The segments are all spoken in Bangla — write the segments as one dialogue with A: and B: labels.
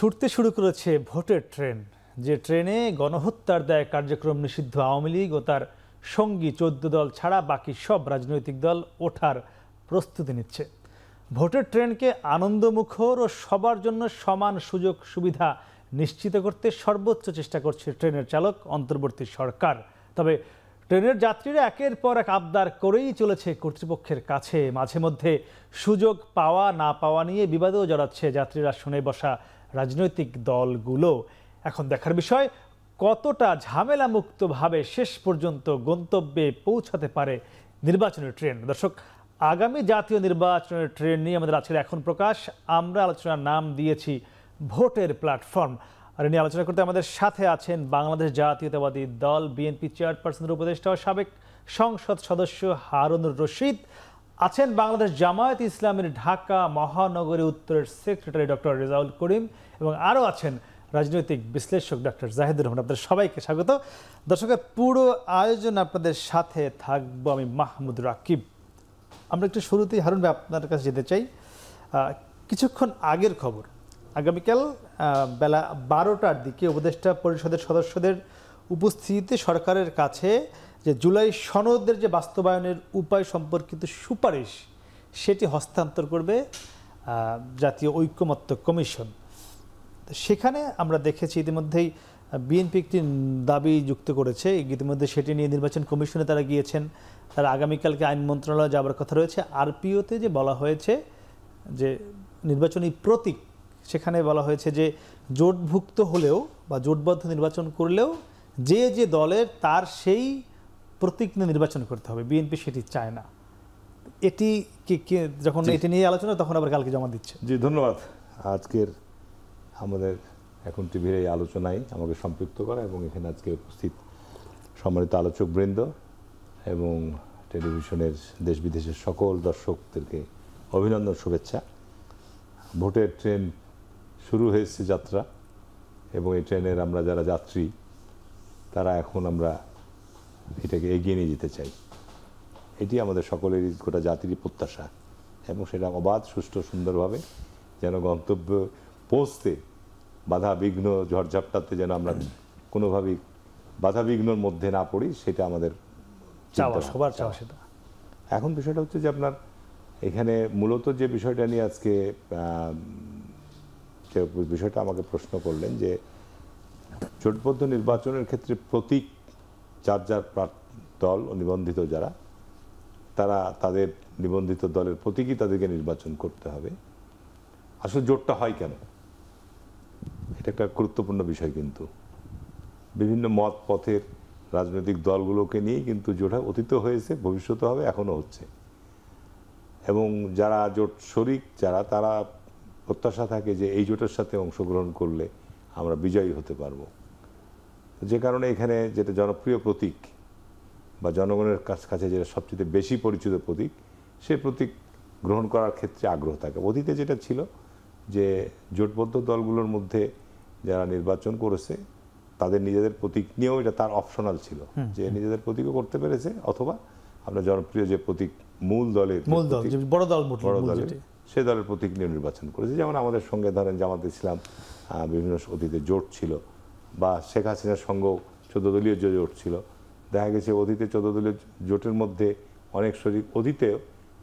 A: ছুটতে শুরু করেছে ভোটের ট্রেন। যে ট্রেনে গণহত্যার দায় কার্যক্রম নিষিদ্ধ আওয়ামী লীগ ও তার সঙ্গী 14 দল ছাড়া বাকি সব রাজনৈতিক দল ওঠার প্রস্তুতি নিচ্ছে। ভোটের ট্রেনকে আনন্দমুখর ও সবার জন্য সমান সুযোগ সুবিধা নিশ্চিত করতে সর্বোচ্চ চেষ্টা করছে ট্রেনের চালক অন্তর্বর্তী সরকার। তবে ট্রেনের যাত্রীরা একের পর এক আবদার করেই চলেছে কর্তৃপক্ষের কাছে। মাঝে মধ্যে সুযোগ পাওয়া না পাওয়া নিয়ে বিবাদেও জড়াচ্ছে যাত্রীরা শুনে বসা রাজনৈতিক দলগুলো। এখন দেখার বিষয় কতটা ঝামেলা মুক্তভাবে শেষ পর্যন্ত গন্তব্যে পৌঁছাতে পারে নির্বাচনের ট্রেন। দর্শক, আগামী জাতীয় নির্বাচনের ট্রেন নিয়ে আমাদের আজকের এখন প্রকাশ। আমরা আলোচনার নাম দিয়েছি ভোটের প্ল্যাটফর্ম। আর নিয়ে আলোচনা করতে আমাদের সাথে আছেন বাংলাদেশ জাতীয়তাবাদী দল বিএনপি চেয়ারপারসনের উপদেষ্টা ও সাবেক সংসদ সদস্য হারুনুর রশিদ, আছেন বাংলাদেশ জামায়াত ইসলামীর ঢাকা মহানগরী উত্তরের সেক্রেটারি ডক্টর রেজাউল করিম, এবং আরও আছেন রাজনৈতিক বিশ্লেষক ডক্টর জাহিদুর রহমান। আপনাদের সবাইকে স্বাগত। দর্শকের পুরো আয়োজন আপনাদের সাথে থাকবো আমি মাহমুদ রাকিব। আমরা একটু শুরুতেই হারুন ভাই আপনার কাছে যেতে চাই। কিছুক্ষণ আগের খবর, আগামীকাল বেলা 12টার দিকে উপদেষ্টা পরিষদের সদস্যদের উপস্থিতিতে সরকারের কাছে যে জুলাই সনদের যে বাস্তবায়নের উপায় সম্পর্কিত সুপারিশ সেটি হস্তান্তর করবে জাতীয় ঐকমত্য কমিশন। সেখানে আমরা দেখেছি ইতিমধ্যেই বিএনপি একটি দাবি যুক্ত করেছে, ইতিমধ্যে সেটি নিয়ে নির্বাচন কমিশনে তারা গিয়েছেন। তারা আগামীকালকে আইন মন্ত্রণালয়ে যাওয়ার কথা রয়েছে। আরপিওতে যে বলা হয়েছে যে নির্বাচনী প্রতীক, সেখানে বলা হয়েছে যে জোটভুক্ত হলেও বা জোটবদ্ধ নির্বাচন করলেও যে যে দলের তার সেই প্রতীক নিয়ে নির্বাচন করতে হবে। বিএনপি সেটি চায় না। এটি যখন এটি নিয়ে আলোচনা তখন আবার কালকে জমা দিচ্ছে।
B: জি, ধন্যবাদ আজকের আমাদের এখন টিভির এই আলোচনায় আমাকে সম্পৃক্ত করা এবং এখানে আজকে উপস্থিত সম্মানিত আলোচকবৃন্দ এবং টেলিভিশনের দেশ বিদেশের সকল দর্শকদেরকে অভিনন্দন, শুভেচ্ছা। ভোটের ট্রেন শুরু হয়েছে যাত্রা, এবং এই ট্রেনের আমরা যারা যাত্রী তারা এখন আমরা এটাকে এগিয়ে নিয়ে যেতে চাই। এটি আমাদের সকলেরই, গোটা জাতিরই প্রত্যাশা, এবং সেটা অবাধ সুষ্ঠু সুন্দরভাবে যেন গন্তব্য পৌঁছতে বাধা বিঘ্ন ঝড়ঝাপটাতে যেন আমরা কোনোভাবেই বাধা বিঘ্নর মধ্যে না পড়ি, সেটা আমাদের
A: সবার চাওয়া। সেটা
B: এখন বিষয়টা হচ্ছে যে আপনার এখানে মূলত যে বিষয়টা নিয়ে আজকে যে বিষয়টা আমাকে প্রশ্ন করলেন যে জোটবদ্ধ নির্বাচনের ক্ষেত্রে প্রতীক যার যার দল ও নিবন্ধিত যারা, তারা তাদের নিবন্ধিত দলের প্রতীকই তাদেরকে নির্বাচন করতে হবে। আসলে জোটটা হয় কেন, এটা একটা গুরুত্বপূর্ণ বিষয়। কিন্তু বিভিন্ন মত পথের রাজনৈতিক দলগুলোকে নিয়েই কিন্তু জোট অতীত হয়েছে, ভবিষ্যতে হবে, এখনও হচ্ছে। এবং যারা জোট শরিক যারা, তারা প্রত্যাশা থাকে যে এই জোটের সাথে অংশগ্রহণ করলে আমরা বিজয়ী হতে পারবো। যে কারণে এখানে যেটা জনপ্রিয় প্রতীক বা জনগণের কাছে যেটা সবচেয়ে বেশি পরিচিত প্রতীক, সেই প্রতীক গ্রহণ করার ক্ষেত্রে আগ্রহ থাকে। অতীতে যেটা ছিল যে জোটবদ্ধ দলগুলোর মধ্যে যারা নির্বাচন করেছে তাদের নিজেদের প্রতীক নিয়েও এটা তার অপশনাল ছিল, যে নিজেদের প্রতীকও করতে পেরেছে, অথবা আমরা জনপ্রিয় যে প্রতীক মূল দলের
A: বড় দল
B: সে দলের প্রতীক নিয়ে নির্বাচন করেছে। যেমন আমাদের সঙ্গে ধরেন জামাত ইসলাম বিভিন্ন অতীতে জোট ছিল, বা শেখ হাসিনার সঙ্গেও 14 দলীয় যে জোট ছিল। দেখা গেছে অতীতে 14 দলীয় জোটের মধ্যে অনেক শরিক অতীতেও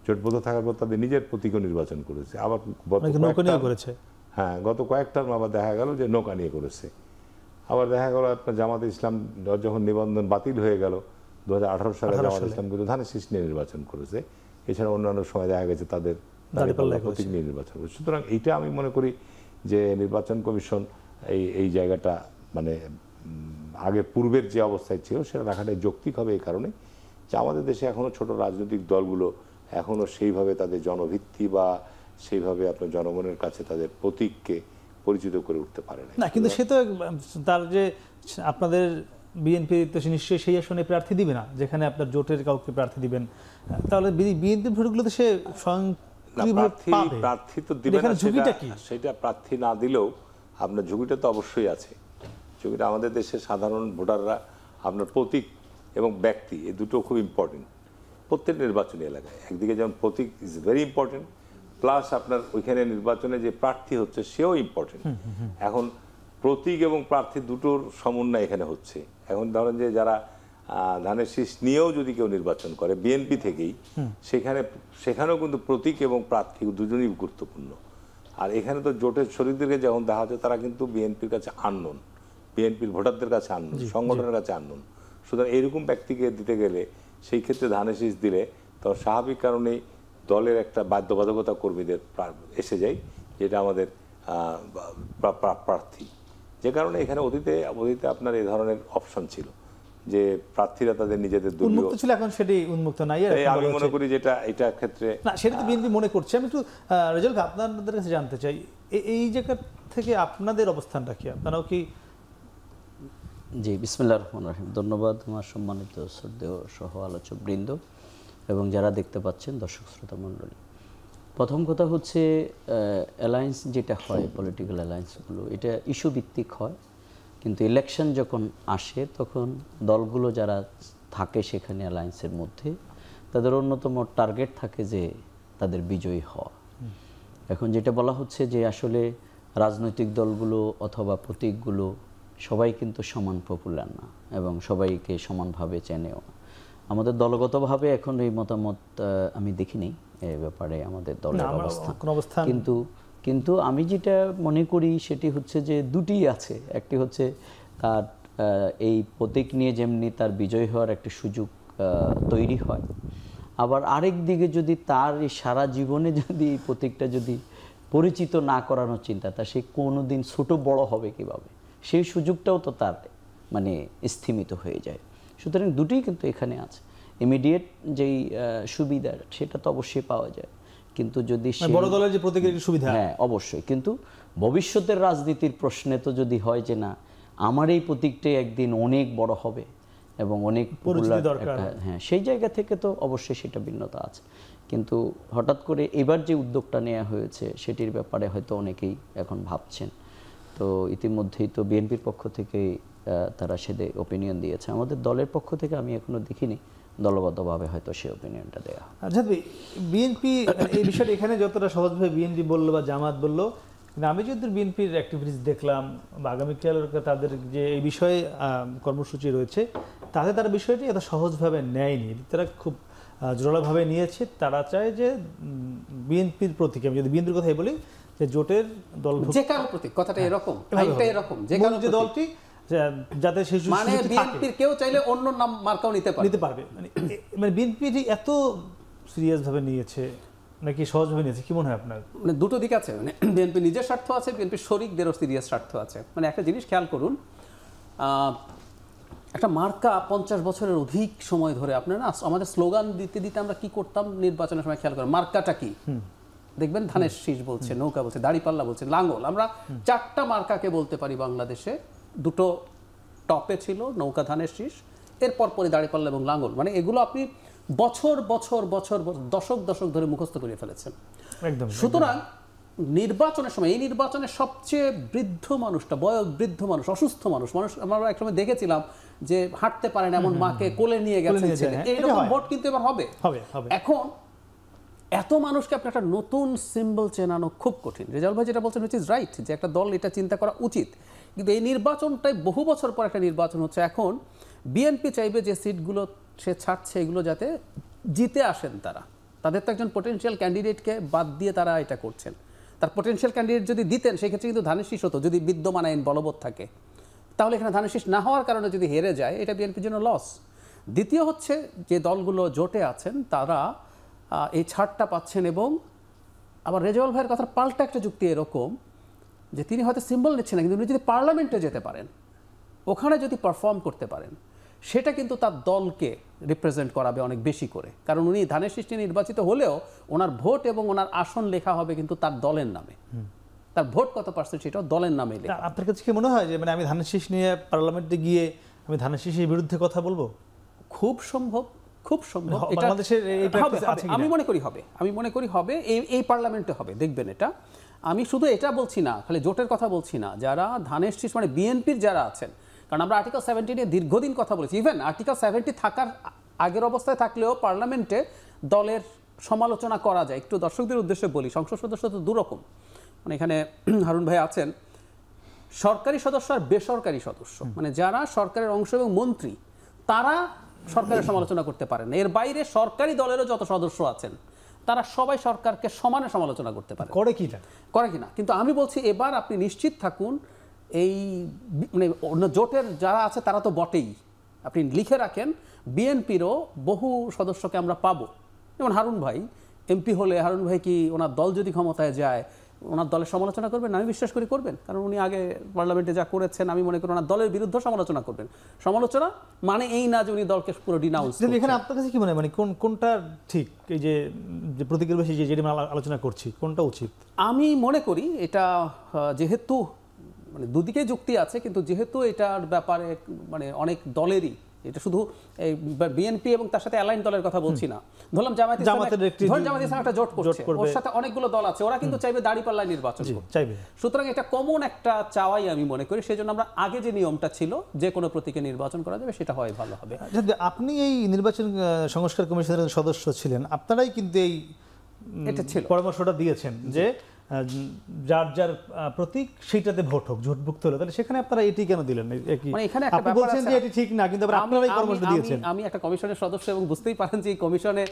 B: জোটবদ্ধ থাকার পর তাদের নিজের প্রতীকও নির্বাচন করেছে। আবার গত কয়েক টার্ম আবার দেখা গেল যে নৌকা নিয়ে করেছে। আবার দেখা গেল আপনার জামাত ইসলাম যখন নিবন্ধন বাতিল হয়ে গেল 2018 সালে জামাত ইসলাম কিন্তু ধানের শীষ নিয়ে নির্বাচন করেছে। এছাড়া অন্যান্য সময় দেখা গেছে তাদের প্রতীক নিয়ে নির্বাচন করেছে। সুতরাং এইটা আমি মনে করি যে নির্বাচন কমিশন এই জায়গাটা মানে আগের পূর্বের যে অবস্থায় ছিল সেটা রাখাটাই যৌক্তিক হবে। এই কারণে যে আমাদের দেশে এখনও ছোট রাজনৈতিক দলগুলো এখনও সেইভাবে তাদের জনভিত্তি বা সেইভাবে আপনার জনগণের কাছে তাদের প্রতীককে পরিচিত করে উঠতে পারে না।
A: কিন্তু সে তো তার যে আপনাদের বিএনপি তো নিশ্চয়ই সেই আসনে প্রার্থী দিবে না যেখানে আপনার জোটের কাউকে প্রার্থী দিবেন, তাহলে বিএনপির ভোটগুলো তো সে
B: প্রার্থী তো দিবে না। সেটা প্রার্থী না দিলেও আপনার ঝুঁকিটা তো অবশ্যই আছে। ঝুঁকিটা আমাদের দেশের সাধারণ ভোটাররা আপনার প্রতীক এবং ব্যক্তি এই দুটো খুব ইম্পর্টেন্ট প্রত্যেক নির্বাচনী এলাকায়। একদিকে যেমন প্রতীক ইজ ভেরি ইম্পর্টেন্ট, প্লাস আপনার ওইখানে নির্বাচনে যে প্রার্থী হচ্ছে সেও ইম্পর্টেন্ট। এখন প্রতীক এবং প্রার্থী দুটোর সমন্বয় এখানে হচ্ছে। এখন ধরেন যে যারা ধানের শীষ নিয়েও যদি কেউ নির্বাচন করে বিএনপি থেকেই, সেখানেও কিন্তু প্রতীক এবং প্রার্থী দুজনই গুরুত্বপূর্ণ। আর এখানে তো জোটের শরীরদেরকে যখন দেখা হচ্ছে তারা কিন্তু বিএনপির কাছে আননোন, বিএনপির ভোটারদের কাছে আননোন, সংগঠনের কাছে আননোন। সুতরাং এরকম ব্যক্তিকে দিতে গেলে সেই ক্ষেত্রে ধানের শীষ দিলে তো স্বাভাবিক কারণেই দলের একটা বাধ্যবাধকতা কর্মীদের এসে যায়, যেটা আমাদের প্রার্থী। যে কারণে এখানে অতীতে আপনার এই ধরনের অপশন ছিল যে প্রার্থীরা তাদের নিজেদের
A: উন্মুক্ত ছিল, এখন সেটি উন্মুক্ত নাই।
B: আমি মনে করি যেটা এটা ক্ষেত্রে
A: না, সেটা তো বিএনপি মনে করছে। আমি একটু রেজাল্ট আপনাদের কাছে জানতে চাই, এই জায়গা থেকে আপনাদের অবস্থানটা কি? আপনারাও কি?
C: জি, বিসমিল্লাহির রহমানির রহিম। ধন্যবাদ আমার সম্মানিত শ্রদ্ধেয় সহ আলোচক বৃন্দ এবং যারা দেখতে পাচ্ছেন দর্শক শ্রোতা মণ্ডলী। প্রথম কথা হচ্ছে অ্যালায়েন্স যেটা হয়, পলিটিক্যাল অ্যালায়েন্সগুলো এটা ইস্যু ভিত্তিক হয়, কিন্তু ইলেকশন যখন আসে তখন দলগুলো যারা থাকে সেখানে অ্যালায়েন্সের মধ্যে তাদের অন্যতম টার্গেট থাকে যে তাদের বিজয়ী হওয়া। এখন যেটা বলা হচ্ছে যে আসলে রাজনৈতিক দলগুলো অথবা প্রতীকগুলো সবাই কিন্তু সমান পপুলার না এবং সবাইকে সমানভাবে চেনেও। আমাদের দলগতভাবে এখন এই মতামত আমি দেখিনি এই ব্যাপারে আমাদের দলের অবস্থান, কিন্তু আমি যেটা মনে করি সেটি হচ্ছে যে দুটিই আছে। একটি হচ্ছে তার এই প্রতীক নিয়ে যেমনি তার বিজয় হওয়ার একটা সুযোগ তৈরি হয়, আবার আরেক দিকে যদি তার এই সারা জীবনে যদি এই প্রতীকটা যদি পরিচিত না করানোর চিন্তা, তা সে কোনো দিন ছোটো বড় হবে কিভাবে, সেই সুযোগটাও তো তার মানে স্থিমিত হয়ে যায়। সুতরাং দুটোই কিন্তু এখানে আছে। ইমিডিয়েট যেই সুবিধা সেটা তো অবশ্যই পাওয়া যায়, কিন্তু যদি
A: বড় দলের যে প্রতীকের সুবিধা,
C: হ্যাঁ অবশ্যই, কিন্তু ভবিষ্যতের রাজনীতির প্রশ্নে তো যদি হয় যে না আমার এই প্রতীকটাই একদিন অনেক বড় হবে এবং অনেক পপুলার, হ্যাঁ সেই জায়গা থেকে তো অবশ্যই সেটা ভিন্নতা আছে। কিন্তু হঠাৎ করে এবার যে উদ্যোগটা নেওয়া হয়েছে সেটির ব্যাপারে হয়তো অনেকেই এখন ভাবছেন। তো ইতিমধ্যেই তো বিএনপির পক্ষ থেকে তারা সেদের ওপিনিয়ন দিয়েছে, আমাদের দলের পক্ষ থেকে আমি এখনো দেখিনি দলগতভাবে হয়তো সেই ওপিনিয়নটা দেওয়া।
A: আচ্ছা, বিএনপি এই বিষয়টা এখানে যতটা সহজভাবে বিএনপি বললো বা জামাত বললো, কিন্তু আমি যদি বিএনপির অ্যাক্টিভিটিস দেখলাম বা আগামীকাল তাদের যে এই বিষয়ে কর্মসূচি রয়েছে তাতে তারা বিষয়টি এত সহজভাবে নেয়নি, তারা খুব জোরালোভাবে নিয়েছে। তারা চায় যে বিএনপির প্রতীক, আমি যদি বিএনপির কথাই বলি, যে জোটের দল
D: যে কারো প্রতীক, কথাটা এরকম, এরকম যে কারো
A: যে দলটি যাতে সেই
D: মানে বিএনপির কেউ চাইলে অন্য নাম মার্কাও নিতে পারবে।
A: মানে বিএনপি এত সিরিয়াস ভাবে নিয়েছে নাকি সহজভাবে নিয়েছে, কি মনে হয় আপনার?
D: মানে দুটো দিক আছে, মানে বিএনপি নিজের স্বার্থ আছে, বিএনপির শরিকদেরও সিরিয়াস স্বার্থ আছে। মানে একটা জিনিস খেয়াল করুন, একটা মার্কা 50 বছরের অধিক সময় ধরে আপনারা আমাদের স্লোগান দিতে দিতে আমরা কি করতাম নির্বাচনের সময়, খেয়াল করেন মার্কাটা কি দেখবেন, ধানের শীষ বলছে, নৌকা বলছে, দাড়িপাল্লা বলছে, লাঙ্গল। আমরা 4টা মার্কাকে বলতে পারি বাংলাদেশে, দুটো টপে ছিল, নৌকা, ধানের শীষ, এরপর পরে দাড়িপাল্লা এবং লাঙ্গল। মানে এগুলো আপনি বছর বছর বছর দশক দশক ধরে মুখস্থ করে ফেলেছেন। সুতরাং নির্বাচনের সময়, এই নির্বাচনের সবচেয়ে বৃদ্ধ মানুষটা, বৃদ্ধ মানুষ, অসুস্থ মানুষ, আমরা একসময় দেখেছিলাম যে হাঁটতে পারেন এমন মাকে কোলে নিয়ে গেছেন, এইরকম ভোট কিন্তু এবার হবে। এখন এত মানুষকে আপনি একটা নতুন সিম্বল চেনানো খুব কঠিন। রেজাউল ভাই যেটা বলছেন, হুইচ ইজ রাইট, যে একটা দল এটা চিন্তা করা উচিত, কিন্তু এই নির্বাচনটাই বহু বছর পর একটা নির্বাচন হচ্ছে। এখন বিএনপি চাইবে যে সিটগুলো সে ছাড়ছে এগুলো যাতে জিতে আসেন তারা। তাদের তো একজন পটেনশিয়াল ক্যান্ডিডেটকে বাদ দিয়ে তারা এটা করছেন। তার পটেনশিয়াল ক্যান্ডিডেট যদি দিতেন সেক্ষেত্রে কিন্তু ধানের শীষ হতো, যদি বিদ্যমান আইন বলবৎ থাকে। তাহলে এখানে ধানের শীষ না হওয়ার কারণে যদি হেরে যায় এটা বিএনপির জন্য লস। দ্বিতীয় হচ্ছে যে দলগুলো জোটে আছেন তারা এই ছাড়টা পাচ্ছেন, এবং আবার রেজাউল ভাইয়ের কথার পাল্টা একটা যুক্তি এরকম যে তিনি হয়তো সিম্বল নিচ্ছেন না, কিন্তু উনি যদি পার্লামেন্টে যেতে পারেন, ওখানে যদি পারফর্ম করতে পারেন, সেটা কিন্তু তার দলকে রিপ্রেজেন্ট করাবে অনেক বেশি করে। কারণ উনি ধানের শীষ নির্বাচিত হলেও ওনার ভোট এবং ওনার আসন লেখা হবে কিন্তু তার দলের নামে, তার ভোট কত পার্সেন্ট সেটাও দলের নামে লেখা।
A: আপনার কাছে কি মনে হয় যে মানে আমি ধানের শীষ নিয়ে পার্লামেন্টে গিয়ে আমি ধানের শীষের বিরুদ্ধে কথা বলবো?
D: খুব সম্ভব, খুব সম্ভব। আমি মনে করি হবে এই পার্লামেন্টে হবে, দেখবেন এটা। আমি শুধু এটা বলছি না, খালি জোটের কথা বলছি না, যারা ধানের শীষ মানে বিএনপির যারা আছেন, কারণ আমরা আর্টিকেল 70 নিয়ে দীর্ঘদিন কথা বলেছি। ইভেন আর্টিকেল 70 থাকার আগের অবস্থায় থাকলেও পার্লামেন্টে দলের সমালোচনা করা যায়, একটু দর্শকদের উদ্দেশ্যে বলি, সংসদ সদস্য তো দুরকম, মানে এখানে হারুন ভাই আছেন, সরকারি সদস্য আর বেসরকারি সদস্য, মানে যারা সরকারের অংশ এবং মন্ত্রী তারা সরকারের সমালোচনা করতে পারেন না। এর বাইরে সরকারি দলেরও যত সদস্য আছেন তারা সবাই সরকারকে সমানে সমালোচনা করতে পারে,
A: করে কিনা
D: করে কিনা। কিন্তু আমি বলছি এবার আপনি নিশ্চিত থাকুন এই মানে অন্য জোটের যারা আছে তারা তো বটেই, আপনি লিখে রাখেন বিএনপিরও বহু সদস্যকে আমরা পাবো। যেমন হারুন ভাই এমপি হলে, হারুন ভাই কি ওনার দল যদি ক্ষমতায় যায় ওনার দলের সমালোচনা করবেন? আমি বিশ্বাস করি করবেন, কারণ উনি আগে পার্লামেন্টে যা করেছেন আমি মনে করি ওনার দলের বিরুদ্ধে সমালোচনা করবেন। সমালোচনা মানে এই না যে উনি দলকে পুরো ডিনাউন্স।
A: এখানে আপনার কাছে কি মনে হয়, মানে কোনটা ঠিক, এই যে প্রতীকের বেশি যে যেটা আমরা আলোচনা করছি কোনটা উচিত?
D: আমি মনে করি এটা যেহেতু মানে দুদিকে যুক্তি আছে, কিন্তু যেহেতু এটার ব্যাপারে মানে অনেক দলেরই, এটা শুধু বিএনপি এবং তার সাথে অ্যালাইন দলের কথা বলছি না, ধরলাম জামায়াত ইসলাম একটা জোট করছে, ওর সাথে অনেকগুলো দল আছে, ওরা কিন্তু চাইবে দাঁড়িপাল্লায় নির্বাচন চাইবে। সুতরাং এটা কমন একটা চাওয়াই আমি মনে করি। সেই জন্য আমরা আগে যে নিয়মটা ছিল যে কোনো প্রতীকে নির্বাচন করা যাবে সেটা হয় ভালো হবে।
A: আপনি এই নির্বাচন সংস্কার কমিশনের সদস্য ছিলেন, আপনারাই কিন্তু এই
D: এটা ছিল
A: পরামর্শটা দিয়েছেন যে যার যার প্রতীক সেইটাতে ভোট হোক, জোটভুক্ত হলো, তাহলে সেখানে আপনারা এটি কেন দিলেন?
D: মানে এখানে একটা ব্যাপার
A: বলছেন যে এটি ঠিক না, কিন্তু আপনারাই পরামর্শ দিয়েছেন।
D: আমি একটা কমিশনের সদস্য এবং বুঝতেই পারেন যে এই কমিশনে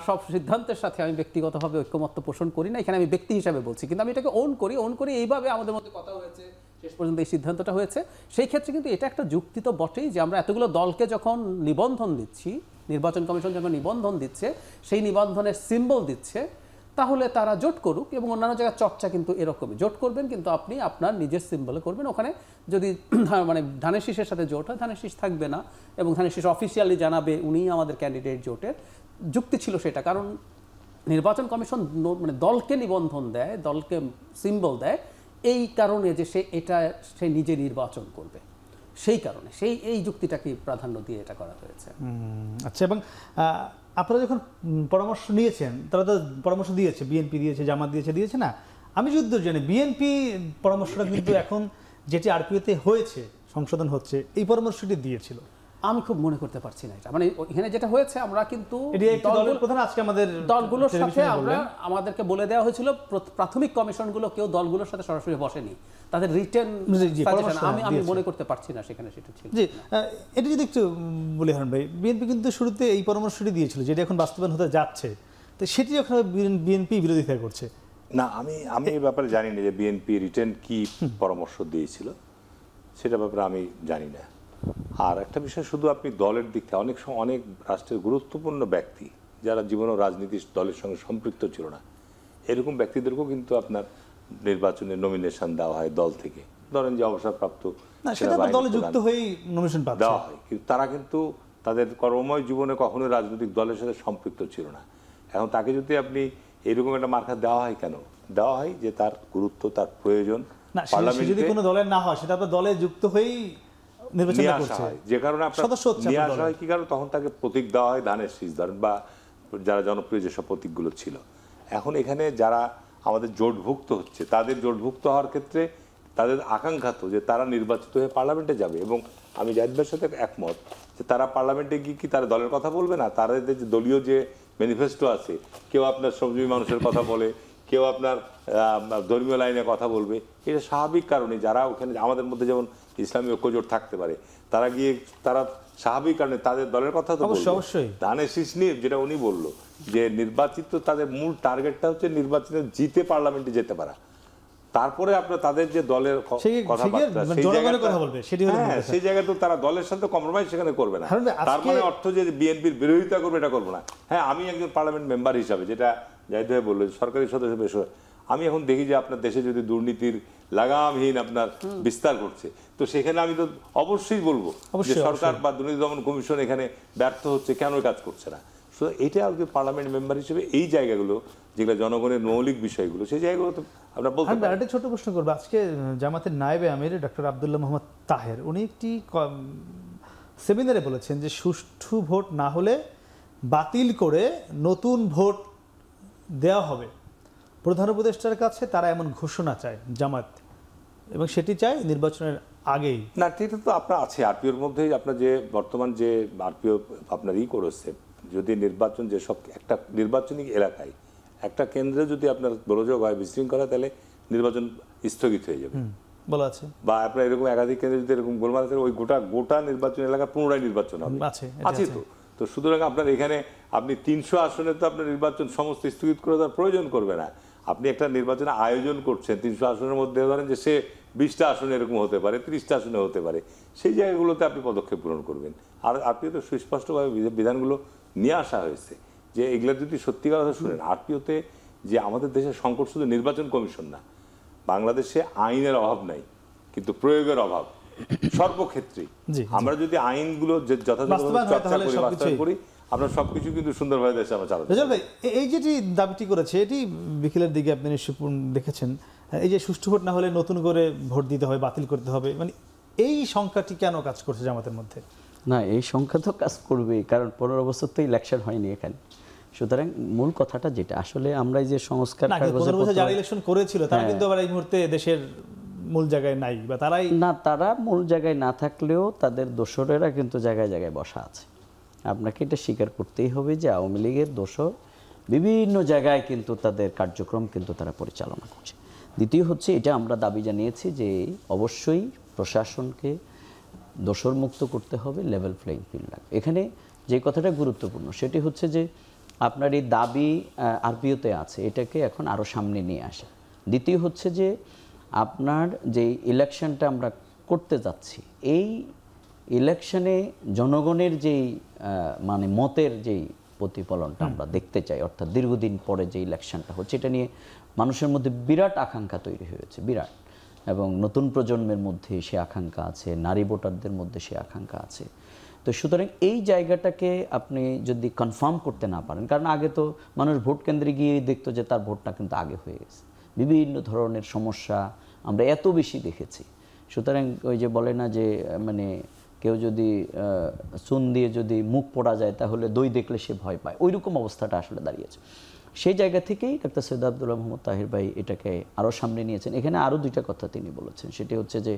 D: সব সিদ্ধান্তের সাথে আমি ব্যক্তিগতভাবে ঐক্যমত্য পোষণ করি না, এখানে আমি ব্যক্তি হিসাবে বলছি, কিন্তু আমি এটাকে ওন করি এইভাবে আমাদের মধ্যে কথা হয়েছে, শেষ পর্যন্ত এই সিদ্ধান্তটা হয়েছে। সেই ক্ষেত্রে কিন্তু এটা একটা যুক্তি তো বটেই যে আমরা এতগুলো দলকে যখন নিবন্ধন দিচ্ছি, নির্বাচন কমিশন যখন নিবন্ধন দিচ্ছে, সেই নিবন্ধনের সিম্বল দিচ্ছে, তাহলে তারা জোট করুক। এবং অন্যান্য জায়গায় চর্চা কিন্তু এরকমই, জোট করবেন কিন্তু আপনি আপনার নিজের সিম্বলে করবেন। ওখানে যদি মানে ধানের শীষের সাথে জোট হয়, ধানের শীষ থাকবে না এবং ধানের শীষ অফিসিয়ালি জানাবে উনিই আমাদের ক্যান্ডিডেট। জোটের যুক্তি ছিল সেটা, কারণ নির্বাচন কমিশন মানে দলকে নিবন্ধন দেয়, দলকে সিম্বল দেয় এই কারণে যে সে নিজে নির্বাচন করবে, সেই কারণে এই যুক্তিটাকে প্রাধান্য দিয়ে এটা করা হয়েছে।
A: আচ্ছা, এবং আপনারা যখন পরামর্শ নিয়েছেন, তারা তো পরামর্শ দিয়েছে, বিএনপি দিয়েছে, জামাত দিয়েছে না, আমি যতদূর জানি বিএনপি পরামর্শটা কিন্তু এখন যেটি আরপিওতে হয়েছে, সংশোধন হচ্ছে, এই পরামর্শটি দিয়েছিল।
D: আমি খুব মনে করতে পারছি না এটা, মানে এখানে যেটা হয়েছে আমরা কিন্তু দলগুলোর সাথে আমাদেরকে বলে দেওয়া হয়েছিল, প্রাথমিক কমিশনগুলো কেউ দলগুলোর সাথে সরাসরি বসেনি, তাদের রিটেন আমি মনে করতে পারছি না সেখানে সেটা ছিল।
A: জি, এটা যদি একটু বলি হারুন ভাই, বিএনপি কিন্তু শুরুতে এই পরামর্শটি দিয়েছিল যেটা এখন বাস্তবায়ন হতে যাচ্ছে, তো সেটি এখন বিএনপি বিরোধিতা করছে।
B: না, আমি এই ব্যাপারে জানি না যে বিএনপি রিটেন কি পরামর্শ দিয়েছিল, সেটা ব্যাপারে আমি জানি না। আর একটা বিষয়, শুধু আপনি দলের দিক থেকে অনেক সময় অনেক রাষ্ট্রের গুরুত্বপূর্ণ ব্যক্তি যারা জীবনে রাজনীতি দলের সঙ্গে সম্পৃক্ত ছিল না, এরকম ব্যক্তিদেরকেও কিন্তু আপনার নির্বাচনে নমিনেশন দেওয়া হয় দল থেকে। ধরেন যে অবসরপ্রাপ্ত দেওয়া হয়, কিন্তু তারা কিন্তু তাদের কর্মময় জীবনে কখনোই রাজনৈতিক দলের সাথে সম্পৃক্ত ছিল না। এখন তাকে যদি আপনি এরকম একটা মার্কা দেওয়া হয়, কেন দেওয়া হয়? যে তার গুরুত্ব, তার প্রয়োজন
A: পার্লামেন্টে যদি কোনো দলের না হয়, সেটা তো দলে যুক্ত হয়েই
B: নিয়ে আসা হয়, যে কারণে আপনার নিয়ে আসা হয়। কি কারণ? তখন তাকে প্রতীক দেওয়া হয় ধানের শীষ, ধরেন বা যারা জনপ্রিয় যেসব প্রতীকগুলো ছিল। এখন এখানে যারা আমাদের জোটভুক্ত হচ্ছে, তাদের জোটভুক্ত হওয়ার ক্ষেত্রে তাদের আকাঙ্ক্ষা তো যে তারা নির্বাচিত হয়ে পার্লামেন্টে যাবে, এবং আমি জাহিদের সাথে একমত যে তারা পার্লামেন্টে গিয়ে কি তারা দলের কথা বলবে না, তাদের যে দলীয় যে ম্যানিফেস্টো আছে, কেউ আপনার শ্রমজীবী মানুষের কথা বলে, কেউ আপনার ধর্মীয় লাইনে কথা বলবে, এটা স্বাভাবিক কারণে যারা ওখানে আমাদের মধ্যে যেমন ইসলামী ঐক্যজোট থাকতে পারে, তারা গিয়ে তারা স্বাভাবিক কারণে তাদের দলের কথা তো
A: অবশ্যই।
B: ধানের শীষ নিয়ে যেটা উনি বললো যে নির্বাচিত, তাদের মূল টার্গেটটা হচ্ছে নির্বাচনে জিতে পার্লামেন্টে যেতে পারা, তারপরে আপনার তাদের যে দলের কথাবার্তা সেই জায়গায় তো তারা দলের সাথে কম্প্রোমাইজ সেখানে করবে না। তার মানে অর্থ যে বিএনপির বিরোধিতা করবে এটা করবো না। হ্যাঁ, আমি একজন পার্লামেন্ট মেম্বার হিসাবে, যেটা জাহিদ ভাই বললো সরকারি সদস্য হিসেবে, আমি এখন দেখি যে আপনার দেশে যদি দুর্নীতির লাগামহীন আপনার বিস্তার করছে, তো সেখানে আমি তো অবশ্যই বলবো যে সরকার বা দুর্নীতি দমন কমিশন এখানে ব্যর্থ হচ্ছে, কেন কাজ করছে না। এটা আর কি পার্লামেন্ট মেম্বার হিসেবে এই জায়গাগুলো যেগুলো জনগণের মৌলিক বিষয়গুলো, সেই জায়গাগুলো তো আমরা বলতে পারি।
A: একটা ছোট প্রশ্ন করবো, আজকে জামাতের নায়েবে আমির ডক্টর আব্দুল্লাহ মোহাম্মদ তাহের, উনি একটি সেমিনারে বলেছেন যে সুষ্ঠু ভোট না হলে বাতিল করে নতুন ভোট দেওয়া হবে। প্রধান উপদেষ্টার কাছে তারা এমন ঘোষণা চায় জামাত, এবং সেটি চায় নির্বাচনের আগেই।
B: না, এটা তো আপনার আছে আরপিওর মধ্যে, আপনার যে বর্তমান যে আরপিও আপনার করেছে যদি নির্বাচন যেসব একটা নির্বাচনী এলাকায় একটা কেন্দ্রে যদি আপনার গোলযোগ হয়, বিশৃঙ্খলা, তাহলে নির্বাচন স্থগিত হয়ে যাবে
A: বলা আছে,
B: বা আপনার এরকম একাধিক কেন্দ্রে যদি এরকম গোলমাল আছে, ওই গোটা নির্বাচন এলাকা পুনরায় নির্বাচন হবে, আছে তো সুতরাং আপনার এখানে আপনি 300 আসনে তো আপনার নির্বাচন সমস্ত স্থগিত করে দেওয়ার প্রয়োজন করবে না। আপনি একটা নির্বাচনের আয়োজন করছেন, 300 আসনের মধ্যে ধরেন যে সে 20টা আসনে এরকম হতে পারে, 30টা আসনে হতে পারে, সেই জায়গাগুলোতে আপনি পদক্ষেপ গ্রহণ করবেন। আর আপনি তো সুস্পষ্টভাবে বিধানগুলো নিয়ে আসা হয়েছে যে এগুলো যদি সত্যিকার কথা শুনেন, আরপিওতে যে আমাদের দেশের সংকট শুধু নির্বাচন কমিশন না, বাংলাদেশে আইনের অভাব নাই কিন্তু প্রয়োগের অভাব সর্বক্ষেত্রেই। আমরা যদি আইনগুলো যথাযথভাবে চর্চা করি, বাস্তবায়ন করি, আমরা সবকিছু কিন্তু সুন্দরভাবে দেশে আমরা চালাতে পারি।
A: এই যেটি দাবিটি করেছে, এটি বিকেলের দিকে আপনি নিশ্চয়ই দেখেছেন, এই যে সুষ্ঠু ভোট না হলে নতুন করে ভোট দিতে হবে, বাতিল করতে হবে, মানে এই সংখ্যাটি কেন কাজ করছে জামাতের মধ্যে?
C: না, এই সংখ্যা তো কাজ করবেই, কারণ 15 বছর তো ইলেকশন হয়নি এখানে। সুতরাং মূল কথাটা যেটা আসলে আমরা এই যে সংস্কার
A: যারা ইলেকশন করেছিল তারা কিন্তু আবার এই মুহূর্তে দেশের মূল জায়গায় নাই, বা তারাই
C: না, তারা মূল জায়গায় না থাকলেও তাদের দোসরেরা কিন্তু জায়গায় জায়গায় বসা আছে। আপনাকে এটা স্বীকার করতেই হবে যে আওয়ামী লীগের দোসর বিভিন্ন জায়গায় কিন্তু তাদের কার্যক্রম কিন্তু তারা পরিচালনা করছে। দ্বিতীয় হচ্ছে, এটা আমরা দাবি জানিয়েছি যে অবশ্যই প্রশাসনকে দোসর মুক্ত করতে হবে, লেভেল প্লেইং ফিল্ড লাগবে। এখানে যে কথাটা গুরুত্বপূর্ণ সেটি হচ্ছে যে আপনার এই দাবি আরপিওতে আছে, এটাকে এখন আরও সামনে নিয়ে আসা। দ্বিতীয় হচ্ছে যে আপনার যে ইলেকশনটা আমরা করতে যাচ্ছি, এই ইলেকশনে জনগণের যেই মানে মতের যেই প্রতিফলনটা আমরা দেখতে চাই, অর্থাৎ দীর্ঘদিন পরে যে ইলেকশনটা হচ্ছে, এটা নিয়ে মানুষের মধ্যে বিরাট আকাঙ্ক্ষা তৈরি হয়েছে, বিরাট, এবং নতুন প্রজন্মের মধ্যে সে আকাঙ্ক্ষা আছে, নারী ভোটারদের মধ্যে সে আকাঙ্ক্ষা আছে। তো সুতরাং এই জায়গাটাকে আপনি যদি কনফার্ম করতে না পারেন, কারণ আগে তো মানুষ ভোট কেন্দ্রে গিয়ে দেখতো যে তার ভোটটা কিন্তু আগে হয়ে গেছে, বিভিন্ন ধরনের সমস্যা আমরা এত বেশি দেখেছি। সুতরাং ওই যে বলে না যে মানে কেউ যদি চুন দিয়ে যদি মুখ পোড়া যায় তাহলে দই দেখলে সে ভয় পায়, ওই রকম অবস্থাটা আসলে দাঁড়িয়েছে। সেই জায়গা থেকেই ডাক্তার সৈয়দ আব্দুল্লাহ মোহাম্মদ তাহির ভাই এটাকে আরও সামনে নিয়েছেন। এখানে আরও দুইটা কথা তিনি বলেছেন, সেটি হচ্ছে যে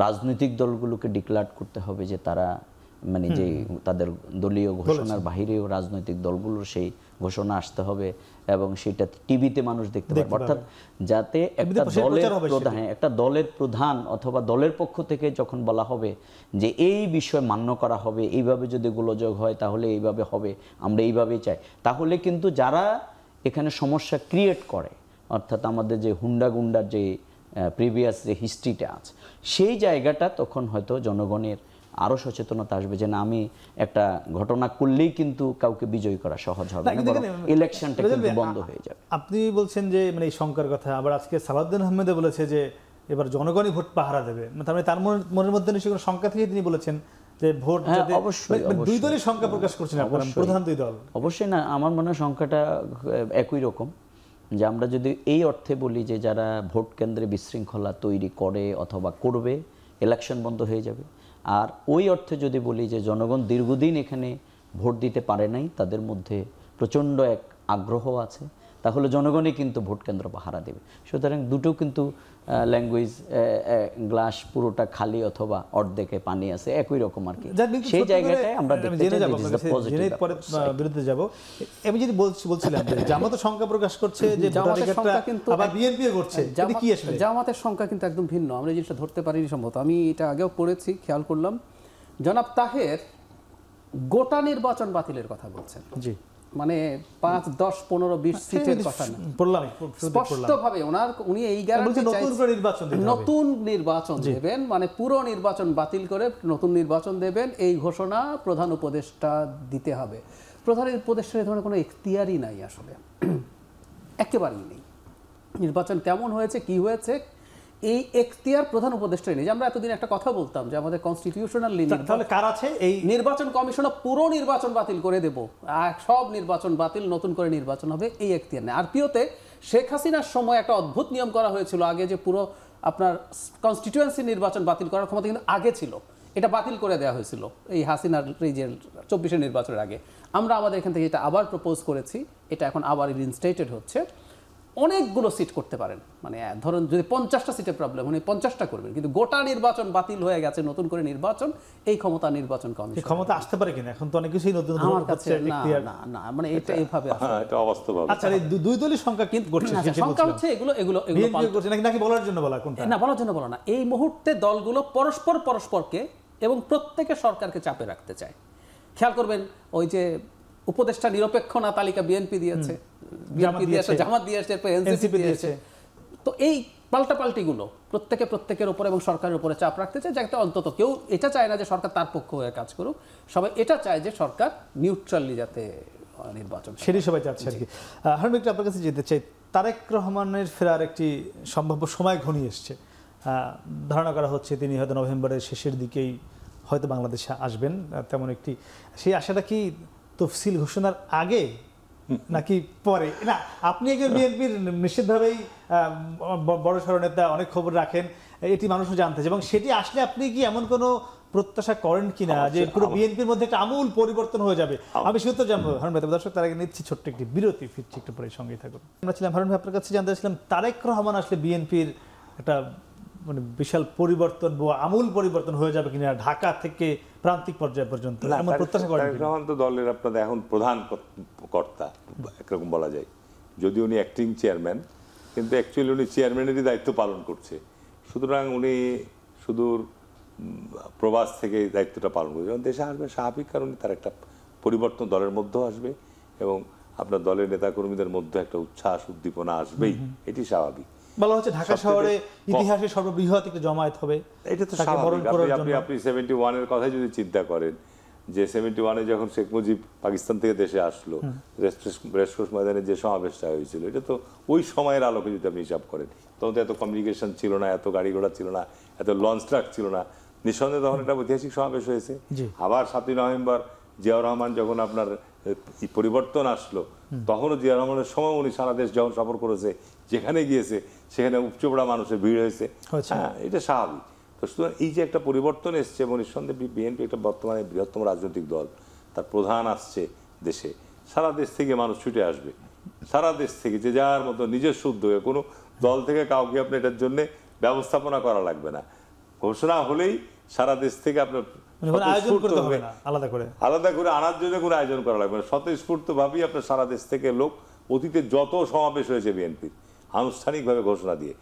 C: রাজনৈতিক দলগুলোকে ডিক্লেয়ার করতে হবে যে তারা মানে যে তাদের দলীয় ঘোষণার বাহিরেও রাজনৈতিক দলগুলোর সেই ঘোষণা আসতে হবে এবং সেটা টিভিতে মানুষ দেখতে পাবে, অর্থাৎ যাতে একটা দলের প্রধান অথবা দলের পক্ষ থেকে যখন বলা হবে যে এই বিষয় মান্য করা হবে, এইভাবে যদি গোলযোগ হয় তাহলে এইভাবে হবে, আমরা এইভাবেই চাই, তাহলে কিন্তু যারা এখানে সমস্যা ক্রিয়েট করে, অর্থাৎ আমাদের যে হুন্ডা গুন্ডার যে প্রিভিয়াস যে হিস্ট্রিটা আছে, সেই জায়গাটা তখন হয়তো জনগণের আরো সচেতনতা আসবে যে না, আমি একটা ঘটনা করলেই কিন্তু কাউকে বিজয়ী করা সহজ হবে না, ইলেকশনটা কিন্তু বন্ধ হয়ে যাবে।
A: আপনি বলছেন যে মানে এই শঙ্কার কথা, আবার আজকে সালাউদ্দিন আহমেদে বলেছে যে এবার জনগণই ভোট পাহারা দেবে, তার মানে তার মনের মধ্যে নিশ্চয়ই কোনো শঙ্কা থেকে তিনি বলেছেন যে ভোট দুই দলই শঙ্কা প্রকাশ করছেন, প্রধান দুই দল।
C: অবশ্যই না, আমার মনে হয় সংখ্যাটা একই রকম, যে আমরা যদি এই অর্থে বলি যে যারা ভোট কেন্দ্রে বিশৃঙ্খলা তৈরি করে অথবা করবে, ইলেকশন বন্ধ হয়ে যাবে। আর ওই অর্থে যদি বলি যে জনগণ দীর্ঘদিন এখানে ভোট দিতে পারে নাই, তাদের মধ্যে প্রচণ্ড এক আগ্রহ আছে, তাহলে জনগণই কিন্তু ভোট কেন্দ্র পাহারা দেবে। সুতরাং দুটো কিন্তু ল্যাঙ্গুয়েজ, গ্লাস পুরোটা খালি অথবা অর্ধেকে পানি আছে, একই রকম আর কি। সেই জায়গাটায় আমরা দেখতে চাই
A: বিরুদ্ধে যাব। আমি যদি বলছিলাম যে জামাতের সংখ্যা প্রকাশ করছে যে আবার বিএনপি করছে, কি আসলে
D: জামাতের সংখ্যা কিন্তু একদম ভিন্ন, আমরা এই জিনিসটা ধরতে পারিনি সম্ভবত। আমি এটা আগেও পড়েছি, খেয়াল করলাম জনাব তাহের গোটা নির্বাচন বাতিলের কথা বলছেন। জি, মানে 5, 10, 15, 20 সিটের কথা না, স্পষ্টভাবে উনি এই গ্যারান্টি নতুন নির্বাচন দেবেন, মানে পুরো নির্বাচন বাতিল করে নতুন নির্বাচন দেবেন, এই ঘোষণা প্রধান উপদেষ্টা দিতে হবে। প্রধান উপদেষ্টার এই ধরনের কোনো এখতিয়ারই নাই, আসলে একেবারেই নেই। নির্বাচন কেমন হয়েছে, কি হয়েছে, এই এখতিয়ার প্রধান উপদেষ্টাই নেই। আমরা এতদিন একটা কথা বলতাম যে আমাদের কনস্টিটিউশনাল লিমিট, তাহলে কার আছে? এই নির্বাচন কমিশন পুরো নির্বাচন বাতিল করে দেব, সব নির্বাচন বাতিল, নতুন করে নির্বাচন হবে, এই এখতিয়ার নেই। আরপিওতে শেখ হাসিনার সময় একটা অদ্ভুত নিয়ম করা হয়েছিল আগে, যে পুরো আপনার কনস্টিটিউয়েন্সি নির্বাচন বাতিল করার ক্ষমতা কিন্তু আগে ছিল, এটা বাতিল করে দেওয়া হয়েছিল এই হাসিনার এই যে 24 নির্বাচনের আগে। আমরা আমাদের এখান থেকে এটা আবার প্রপোজ করেছি, এটা এখন আবার রিইনস্টেটেড হচ্ছে। অনেকগুলো সিট করতে পারেন, মানে ধরুন যদি 50টা সিটের প্রবলেম মানে 50টা করবেন, কিন্তু গোটা নির্বাচন বাতিল হয়ে গেছে, নতুন করে নির্বাচন, এই ক্ষমতা নির্বাচন কমিশন
A: ক্ষমতা আসতে পারে কিনা এখন তো অনেক কিছুই নতুন
D: আমার কাছে না মানে এটা এইভাবে
B: এটা অবাস্তব হবে।
A: আচ্ছা, এই দুই দলই সংখ্যা কিন্তু করছে,
D: সংখ্যা হচ্ছে এগুলো এগুলো এগুলো
A: করছে নাকি বলার জন্য বলা কোনটা?
D: না, বলার জন্য বলা না, এই মুহূর্তে দলগুলো পরস্পরকে এবং প্রত্যেকে সরকারকে চাপে রাখতে চায়। খেয়াল করবেন ওই যে উপদেষ্টা নিরপেক্ষ না তালিকা বিএনপি দিয়েছে, জামাত দিয়েছে, এনসিপি দিয়েছে। তো এই পাল্টাপাল্টিগুলো প্রত্যেকের উপর এবং সরকারের উপরে চাপ রাখতে চায়, যাতে অন্তত কেউ এটা চায় না যে সরকার তার পক্ষ হয়ে কাজ করুক, সবাই এটা চায় যে সরকার নিউট্রালি যাতে নির্বাচন,
A: সেটাই সবাই চাচ্ছে আর কি। হারুন, একটু আপনার কাছে যেতে চাই, তারেক রহমানের ফেরার একটি সম্ভাব্য সময় ঘনিয়ে এসছে। ধারণা করা হচ্ছে তিনি হয়তো নভেম্বরের শেষের দিকেই হয়তো বাংলাদেশে আসবেন, তেমন একটি সেই আশাটা কি তফসিল ঘোষণার আগে নাকি পরে? না, আপনি একজন বিএনপির নিশ্চিতভাবেই বড় সড় নেতা, অনেক খবর রাখেন, এটি মানুষও জানতে চায়, এবং সেটি আসলে আপনি কি এমন কোনো প্রত্যাশা করেন কিনা যে পুরো বিএনপির মধ্যে একটা আমূল পরিবর্তন হয়ে যাবে? আমি সে উত্তর জানবো হারুন ভাই। দর্শক, তার আগে নিচ্ছি ছোট্ট একটি বিরতি, ফিরছি একটু পরে, সঙ্গেই থাকুন। আমরা ছিলাম হারুন ভাই, আপনার কাছে জানতে চাইছিলাম তারেক রহমান আসলে বিএনপির একটা মানে বিশাল পরিবর্তন বা আমূল পরিবর্তন হয়ে যাবে কিনা ঢাকা থেকে প্রান্তিক পর্যায় পর্যন্ত, এমন প্রত্যাশা করেন?
B: তারেক রহমান তো দলের আপনাদের এখন প্রধান কর্তা একরকম বলা যায়, যদি উনি অ্যাক্টিং চেয়ারম্যান, কিন্তু অ্যাকচুয়ালি উনি চেয়ারম্যানেরই দায়িত্ব পালন করছে। সুতরাং উনি সুদূর প্রবাস থেকে দায়িত্বটা পালন করছে। যখন দেশে আসবে স্বাভাবিক কারণে তার একটা পরিবর্তন দলের মধ্যেও আসবে এবং আপনার দলের নেতাকর্মীদের মধ্যে একটা উচ্ছ্বাস উদ্দীপনা আসবেই, এটি স্বাভাবিক।
A: বলা হচ্ছে ঢাকা শহরে ইতিহাসে সর্ববৃহৎ একটা জমায়েত হবে,
B: এটা তো স্বাভাবিক। আপনি 71-এর কথাই যদি চিন্তা করেন যে 71-এ যখন শেখ মুজিব পাকিস্তান থেকে দেশে আসলো, রেসকোর্স ময়দানে যে সমাবেশটা হয়েছিল, এটা তো ওই সময়ের আলোকে যদি আপনি হিসাব করেন, তখন তো এত কমিউনিকেশন ছিল না, এত গাড়ি ঘোড়া ছিল না, এত লঞ্চ ট্রাক ছিল না, নিঃসন্দেহে তখন একটা ঐতিহাসিক সমাবেশ হয়েছে। আবার 7ই নভেম্বর জিয়াউর রহমান যখন আপনার পরিবর্তন আসলো, তখনও জিয়া রহমানের সময় উনি সারা দেশ যখন সফর করেছে, যেখানে গিয়েছে সেখানে উপচোপড়া মানুষের ভিড় হয়েছে। হ্যাঁ, এটা স্বাভাবিক। তো সুতরাং এই যে একটা পরিবর্তন এসছে, এবং নিঃসন্দেহে বিএনপি একটা বর্তমানে বৃহত্তম রাজনৈতিক দল, তার প্রধান আসছে দেশে, সারা দেশ থেকে মানুষ ছুটে আসবে, সারা দেশ থেকে যে যার মতো নিজস্ব উদ্যোগে, কোনো দল থেকে কাউকে আপনি এটার জন্য ব্যবস্থাপনা করা লাগবে না, ঘোষণা হলেই সারা দেশ থেকে আপনার আলাদা করে আনার জন্য কোনো আয়োজন করা লাগবে না, স্বতঃস্ফূর্ত ভাবেই আপনার সারা দেশ থেকে লোক, অতীতে যত সমাবেশ হয়েছে বিএনপির আনুষ্ঠানিকভাবে ঘোষণা দিয়ে,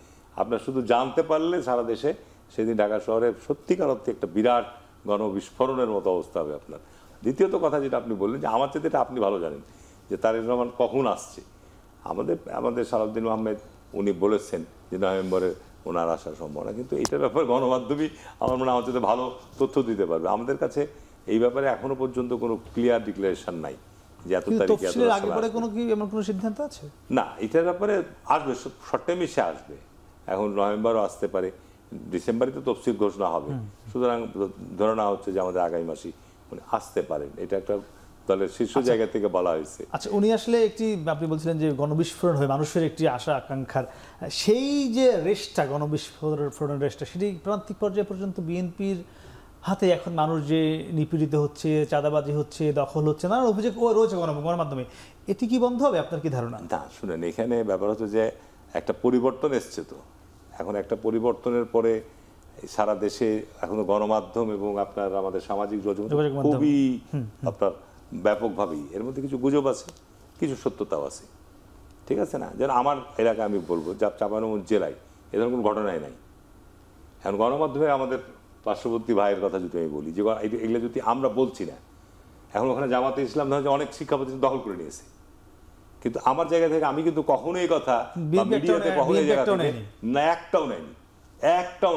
B: আপনার শুধু জানতে পারলে সারা দেশে সেদিন ঢাকা শহরে সত্যিকার অর্থে একটা বিরাট গণবিস্ফোরণের মতো অবস্থা হবে আপনার। দ্বিতীয়ত কথা যেটা আপনি বললেন, যে আমার চেয়ে এটা আপনি ভালো জানেন যে তারেক রহমান কখন আসছে। আমাদের সালাউদ্দিন আহমেদ উনি বলেছেন যে নভেম্বরে ওনার আসার সম্ভাবনা, কিন্তু এইটার ব্যাপারে গণমাধ্যমই আমার মনে হয় আমার চেয়ে ভালো তথ্য দিতে পারবে। আমাদের কাছে এই ব্যাপারে এখনো পর্যন্ত কোনো ক্লিয়ার ডিক্লারেশন নাই যে এত তারিখে
A: কোনো সিদ্ধান্ত আছে
B: না। এটার ব্যাপারে আসবে, শর্ট টাইমে সে আসবে, এখন নভেম্বরও আসতে পারে, ডিসেম্বরে তো তফসিল ঘোষণা হবে। সুতরাং ধরে নেওয়া হচ্ছে যে আমাদের আগামী মাসে উনি আসতে পারেন, এটা একটা দলের শীর্ষ জায়গা থেকে বলা হয়েছে।
A: আচ্ছা, উনি আসলে একটি, আপনি বলছিলেন যে গণবিস্ফোরণ হয় মানুষের একটি আশা আকাঙ্ক্ষার, সেই যে রেসটা, গণবিস্ফোরণের রেসটা, সেটি প্রান্তিক পর্যায়ে পর্যন্ত বিএনপির হাতে এখন মানুষ যে নিপীড়িত হচ্ছে, চাঁদাবাজি হচ্ছে, দখল হচ্ছে, নানান অভিযোগ রয়েছে গণমাধ্যমে, এটি কি বন্ধ হবে? আপনার কি ধারণা?
B: না, শুনেন, এখানে ব্যাপার হচ্ছে যে একটা পরিবর্তন এসছে, তো এখন একটা পরিবর্তনের পরে সারা দেশে এখনো গণমাধ্যম এবং আপনার আমাদের সামাজিক যোগাযোগ খুবই আপনার ব্যাপকভাবেই, এর মধ্যে কিছু গুজব আছে, কিছু সত্যতাও আছে, ঠিক আছে না? যেন আমার এলাকায় আমি বলবো, চাঁপাইনবাবগঞ্জ জেলায় এ ধরনের কোনো ঘটনাই নাই। এখন গণমাধ্যমে আমাদের পার্শ্ববর্তী ভাইয়ের কথা যদি আমি বলি, যে এগুলো যদি আমরা বলছি না, এখন ওখানে জামাতে ইসলাম ধরেন অনেক শিক্ষা প্রতিষ্ঠান দখল করে নিয়েছে, কিন্তু আমার জায়গা থেকে আমি কিন্তু কখনোই কথা মিডিয়াতে কখনোই জায়গা থেকে না, একটাও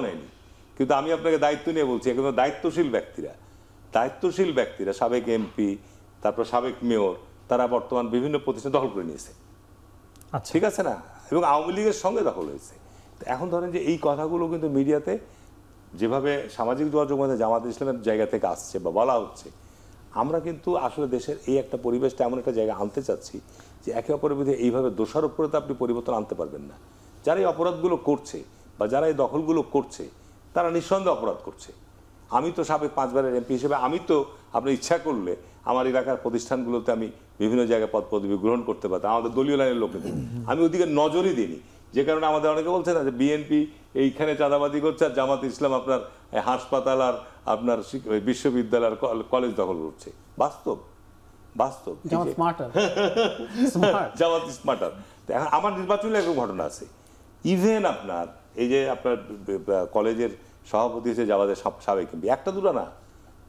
B: নেয়নি। কিন্তু আমি আপনাকে দায়িত্ব নিয়ে বলছি, এখন দায়িত্বশীল ব্যক্তিরা সাবেক এমপি, তারপর সাবেক মেয়র, তারা বর্তমান বিভিন্ন প্রতিষ্ঠান দখল করে নিয়েছে, ঠিক আছে না? এবং আওয়ামী লীগের সঙ্গে দখল হয়েছে। এখন ধরেন যে এই কথাগুলো কিন্তু মিডিয়াতে যেভাবে সামাজিক যোগাযোগ মাধ্যমে জামাত ইসলামের জায়গা থেকে আসছে বা বলা হচ্ছে, আমরা কিন্তু আসলে দেশের এই একটা পরিবেশটা এমন একটা জায়গা আনতে চাচ্ছি যে একে অপরের বিরুদ্ধে এইভাবে দোষারোপে আপনি পরিবর্তন আনতে পারবেন না। যারা এই অপরাধগুলো করছে বা যারা এই দখলগুলো করছে, তারা নিঃসন্দেহে অপরাধ করছে। আমি তো সাবেক 5 বারের এমপি হিসেবে আমি তো আপনার ইচ্ছা করলে আমার এলাকার প্রতিষ্ঠানগুলোতে আমি বিভিন্ন জায়গায় পদ পদবি গ্রহণ করতে পারতাম, আমাদের দলীয় লাইনের লোক কিন্তু আমি ওদিকে নজরই দিইনি, যে কারণে আমাদের অনেকে বলছে না যে বিএনপি এইখানে চাঁদাবাদি করছে আর জামাত ইসলাম আপনার হাসপাতাল আর আপনার বিশ্ববিদ্যালয় আর কলেজ দখল করছে। বাস্তব বাস্তব
D: জামাত স্মার্টার
B: জামাত স্মার্টার। আমার নির্বাচনে এরকম ঘটনা আছে। ইভেন আপনার এই যে আপনার কলেজের সভাপতি হচ্ছে জামাতের সাবেক এমপি, একটা দুটো না,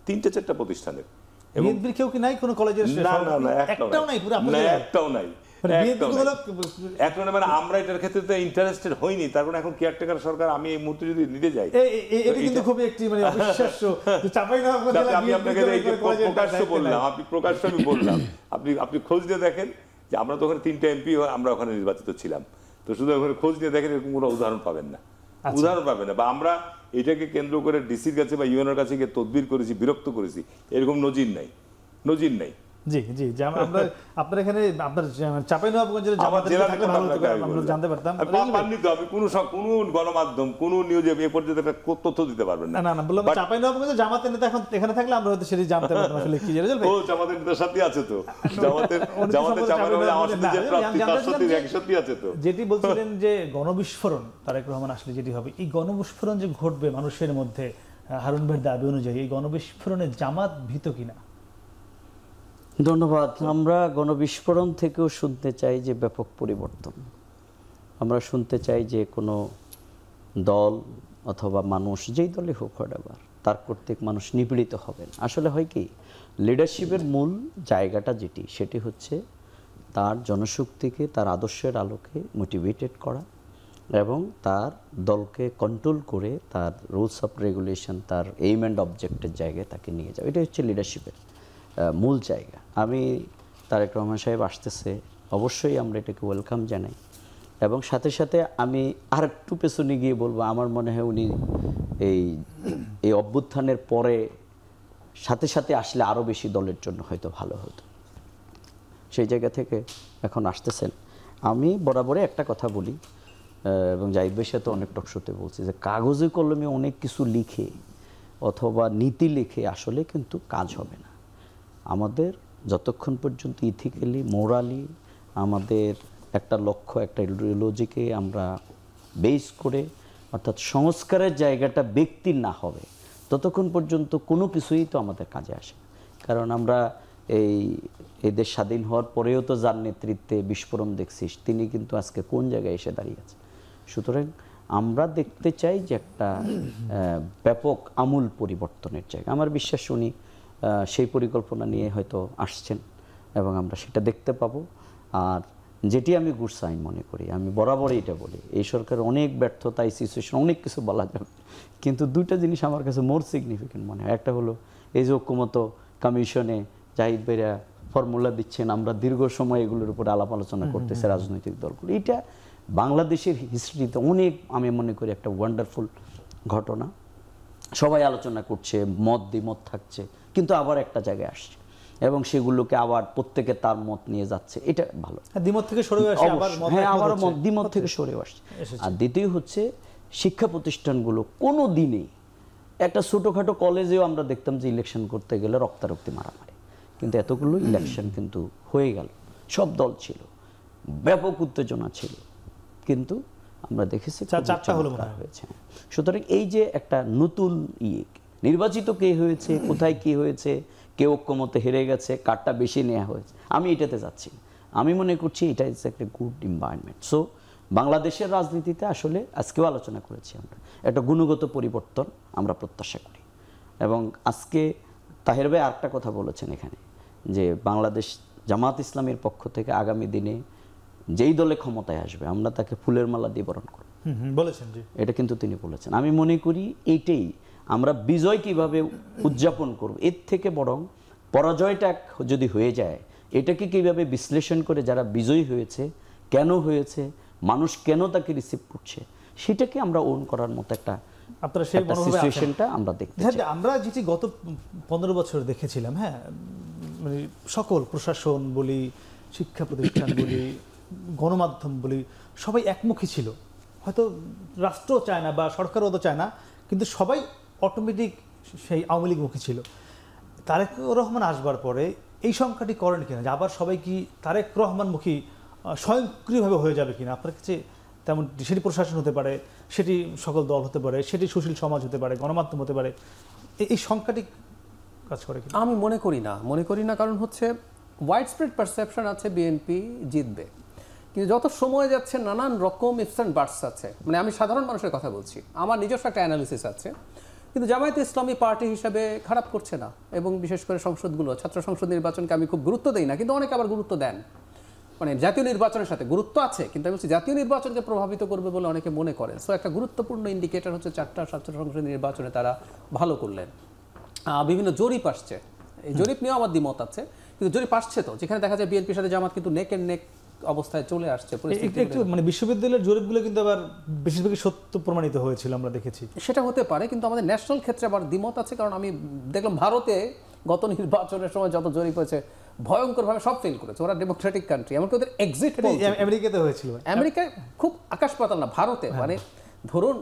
B: 3-4টা প্রতিষ্ঠানের।
A: বিএনপির কেউ কি নাই কোনো কলেজের?
B: না, একটাও নাই, একটাও নাই। মানে আমরা এটার ক্ষেত্রে তো ইন্টারেস্টেড হইনি, তার কারণ এখন কেয়ারটেকার সরকার, আমি এই মুহূর্তে যদি নিতে যাই,
A: এটা কিন্তু খুবই একটি মানে অবিশ্বাস্য।
B: আমি আপনাকে প্রকাশ্য বললাম, আমি বললাম, আপনি খোঁজ নিয়ে দেখেন যে আমরা তো ওখানে 3টা এমপি আমরা ওখানে নির্বাচিত ছিলাম, তো শুধু ওখানে খোঁজ নিয়ে দেখেন এরকম কোনো উদাহরণ পাবেন না, উদাহরণ পাবেন না। বা আমরা এটাকে কেন্দ্র করে ডিসির কাছে বা ইউএনওর কাছে গিয়ে তদবির করেছি, বিরক্ত করেছি, এরকম নজির নাই, নজির নাই।
A: জি জি, আমরা আপনার এখানে আপনার চাঁপাইনবাবগঞ্জের আমরা জানতে পারতাম।
B: আমি কোন গণমাধ্যম কোন নিউজে এ পর্যন্ত একটা তথ্য দিতে পারবেন না।
A: না বললাম চাঁপাইনবাবগঞ্জের জামাতের নেতা এখন এখানে থাকলে আমরা হয়তো সেটি জানতে পারতাম আসলে কি রেজাল্ট।
B: ও জামাতের নেতার সাথে আছে তো, জামাতের আছে তো।
A: যেটি বলছিলেন যে গণবিস্ফোরণ তারেক রহমান আসলে যেটি হবে, এই গণবিস্ফোরণ যে ঘটবে মানুষের মধ্যে, হারুন ভাইয়ের দাবি অনুযায়ী এই গণবিস্ফোরণে জামাত ভীত কিনা?
C: ধন্যবাদ। আমরা গণবিস্ফোরণ থেকেও শুনতে চাই যে ব্যাপক পরিবর্তন, আমরা শুনতে চাই যে কোনো দল অথবা মানুষ, যেই দলে হোক হোয়াটএভার, তার কর্তৃক মানুষ নিপীড়িত হবেন। আসলে হয় কি, লিডারশিপের মূল জায়গাটা যেটি, সেটি হচ্ছে তার জনশক্তিকে তার আদর্শের আলোকে মোটিভেটেড করা এবং তার দলকে কন্ট্রোল করে তার রুলস অফ রেগুলেশন, তার এইম অ্যান্ড অবজেক্টের জায়গায় তাকে নিয়ে যাওয়া। এটা হচ্ছে লিডারশিপের মূল জায়গা। আমি তারেক রহমান সাহেব আসতেছে, অবশ্যই আমরা এটাকে ওয়েলকাম জানাই, এবং সাথে সাথে আমি আর একটু পেছনে গিয়ে বলবো, আমার মনে হয় উনি এই অভ্যুত্থানের পরে সাথে সাথে আসলে আরও বেশি দলের জন্য হয়তো ভালো হতো। সেই জায়গা থেকে এখন আসতেছেন। আমি বরাবরই একটা কথা বলি, এবং জাহিদ ভাইয়ের সাথে অনেক টকশোতে বলছি, যে কাগজে কলমে অনেক কিছু লিখে অথবা নীতি লিখে আসলে কিন্তু কাজ হবে না। আমাদের যতক্ষণ পর্যন্ত ইথিক্যালি, মোরালি আমাদের একটা লক্ষ্য, একটা ইডিওলজিকে আমরা বেস করে, অর্থাৎ সংস্কারের জায়গাটা ব্যক্তির না হবে, ততক্ষণ পর্যন্ত কোনো কিছুই তো আমাদের কাজে আসে। কারণ আমরা এই দেশ স্বাধীন হওয়ার পরেও তো যার নেতৃত্বে বিস্ফোরণ দেখছিস, তিনি কিন্তু আজকে কোন জায়গায় এসে দাঁড়িয়ে আছে। সুতরাং আমরা দেখতে চাই যে একটা ব্যাপক আমূল পরিবর্তনের জায়গা। আমার বিশ্বাস উনি সেই পরিকল্পনা নিয়ে হয়তো আসছেন এবং আমরা সেটা দেখতে পাবো। আর যেটি আমি গুড সাইন মনে করি, আমি বরাবরই এটা বলি, এই সরকারের অনেক ব্যর্থতা, এই সিচুয়েশন, অনেক কিছু বলা যাবে, কিন্তু দুইটা জিনিস আমার কাছে মোর সিগনিফিকেন্ট মনে হয়। একটা হলো এই যে ঐক্যমত্য কমিশনে জাহিদ ভাইরা ফর্মুলা দিচ্ছেন, আমরা দীর্ঘ সময় এগুলোর উপর আলাপ আলোচনা করতেছি রাজনৈতিক দলগুলো, এটা বাংলাদেশের হিস্ট্রিতে অনেক, আমি মনে করি একটা ওয়ান্ডারফুল ঘটনা। সবাই আলোচনা করছে, মত দ্বিমত থাকছে, কিন্তু আবার একটা জায়গায় আসছে এবং সেগুলোকে আবার প্রত্যেকে তার মত নিয়ে যাচ্ছে, এটা ভালো।
A: দ্বিমত থেকে সরে আসছে,
C: আবার দ্বিমত থেকে সরে আসছে। আর দ্বিতীয় হচ্ছে শিক্ষা প্রতিষ্ঠানগুলো কোনো দিনেই, একটা ছোটোখাটো কলেজেও আমরা দেখতাম যে ইলেকশন করতে গেলে রক্তারক্তি মারামারি, কিন্তু এতগুলো ইলেকশন কিন্তু হয়ে গেল, সব দল ছিল, ব্যাপক উত্তেজনা ছিল, কিন্তু আমরা দেখেছি হয়েছে। সুতরাং এই যে একটা নতুন নির্বাচিত কে হয়েছে, কোথায় কি হয়েছে, কে ঐক্যমতে হেরে গেছে, কারটা বেশি নেওয়া হয়েছে, আমি এটাতে যাচ্ছি। আমি মনে করছি এটা ইজ একটা গুড এনভায়রনমেন্ট। সো বাংলাদেশের রাজনীতিতে আসলে আজকেও আলোচনা করেছি, আমরা একটা গুণগত পরিবর্তন আমরা প্রত্যাশা করি। এবং আজকে তাহের ভাই আরেকটা কথা বলেছেন এখানে, যে বাংলাদেশ জামাত ইসলামের পক্ষ থেকে আগামী দিনে যেই দলে ক্ষমতায় আসবে আমরা তাকে ফুলের মালা দিয়ে বরণ করব
A: বলেছেন,
C: এটা কিন্তু তিনি বলেছেন। আমি মনে করি এইটাই আমরা বিজয় কিভাবে উদযাপন করব, এর থেকে বরং পরাজয়টা যদি হয়ে যায়, এটাকে কিভাবে বিশ্লেষণ করে যারা বিজয়ী হয়েছে, কেন হয়েছে, মানুষ কেন তাকে রিসিভ করছে, সেটাকে আমরা ওন করার মতো একটা
A: আপনারা সেই
C: সিচুয়েশনটা আমরা দেখতে চাই।
A: আমরা যেটি গত 15 বছর দেখেছিলাম, হ্যাঁ, মানে সকল প্রশাসন বলি, শিক্ষা প্রতিষ্ঠান বলি, গণমাধ্যম বলি, সবাই একমুখী ছিল। হয়তো রাষ্ট্র চায় না বা সরকারও তো চায় না, কিন্তু সবাই অটোমেটিক সেই আওয়ামী লীগমুখী ছিল। তারেক রহমান আসবার পরে এই সংখ্যাটি করেন কিনা, যে আবার সবাই কি তারেক রহমানমুখী স্বয়ংক্রিয়ভাবে হয়ে যাবে কিনা? আপনার কাছে তেমন, সেটি প্রশাসন হতে পারে, সেটি সকল দল হতে পারে, সেটি সুশীল সমাজ হতে পারে, গণমাধ্যম হতে পারে, এই সংখ্যাটি কাজ করে কিনা?
D: আমি মনে করি না, কারণ হচ্ছে ওয়াইড স্প্রেড পারসেপশন আছে বিএনপি জিতবে, কিন্তু যত সময় যাচ্ছে নানান রকম ইফস অ্যান্ড বাটস আছে। মানে আমি সাধারণ মানুষের কথা বলছি, আমার নিজস্ব একটা অ্যানালিসিস আছে, কিন্তু জামায়াতে ইসলামী পার্টি হিসাবে খারাপ করছে না, এবং বিশেষ করে সংসদগুলো, ছাত্র সংসদ নির্বাচনকে আমি খুব গুরুত্ব দিই না, কিন্তু অনেকে আবার গুরুত্ব দেন। মানে জাতীয় নির্বাচনের সাথে গুরুত্ব আছে, কিন্তু আমি বলছি জাতীয় নির্বাচনকে প্রভাবিত করবে বলে অনেকে মনে করেন। সো একটা গুরুত্বপূর্ণ ইন্ডিকেটর হচ্ছে 4টা ছাত্র সংসদ নির্বাচনে তারা ভালো করলেন। বিভিন্ন জরিপ আসছে, এই জরিপ নিয়েও আমার দ্বিমত আছে, কিন্তু জরিপ আসছে তো, যেখানে দেখা যায় বিএনপির সাথে জামাত কিন্তু নেক এন্ড নেক অবস্থায় চলে আসছে।
A: একটু মানে বিশ্ববিদ্যালয়ের জরিপগুলো কিন্তু আবার বেশিরভাগই সত্য প্রমাণিত হয়েছিল, আমরা দেখেছি।
D: সেটা হতে পারে, কিন্তু আমাদের ন্যাশনাল ক্ষেত্রে আবার দ্বিমত আছে, কারণ আমি দেখলাম ভারতে গত নির্বাচনের সময় যত জরিপ হয়েছে ভয়ঙ্করভাবে সব ফেল করেছে। ওরা ডেমোক্রেটিক কান্ট্রি, এমনকি ওদের এক্সিট
A: আমেরিকাতে হয়েছিল,
D: আমেরিকায় খুব আকাশ পাতাল না। ভারতে মানে ধরুন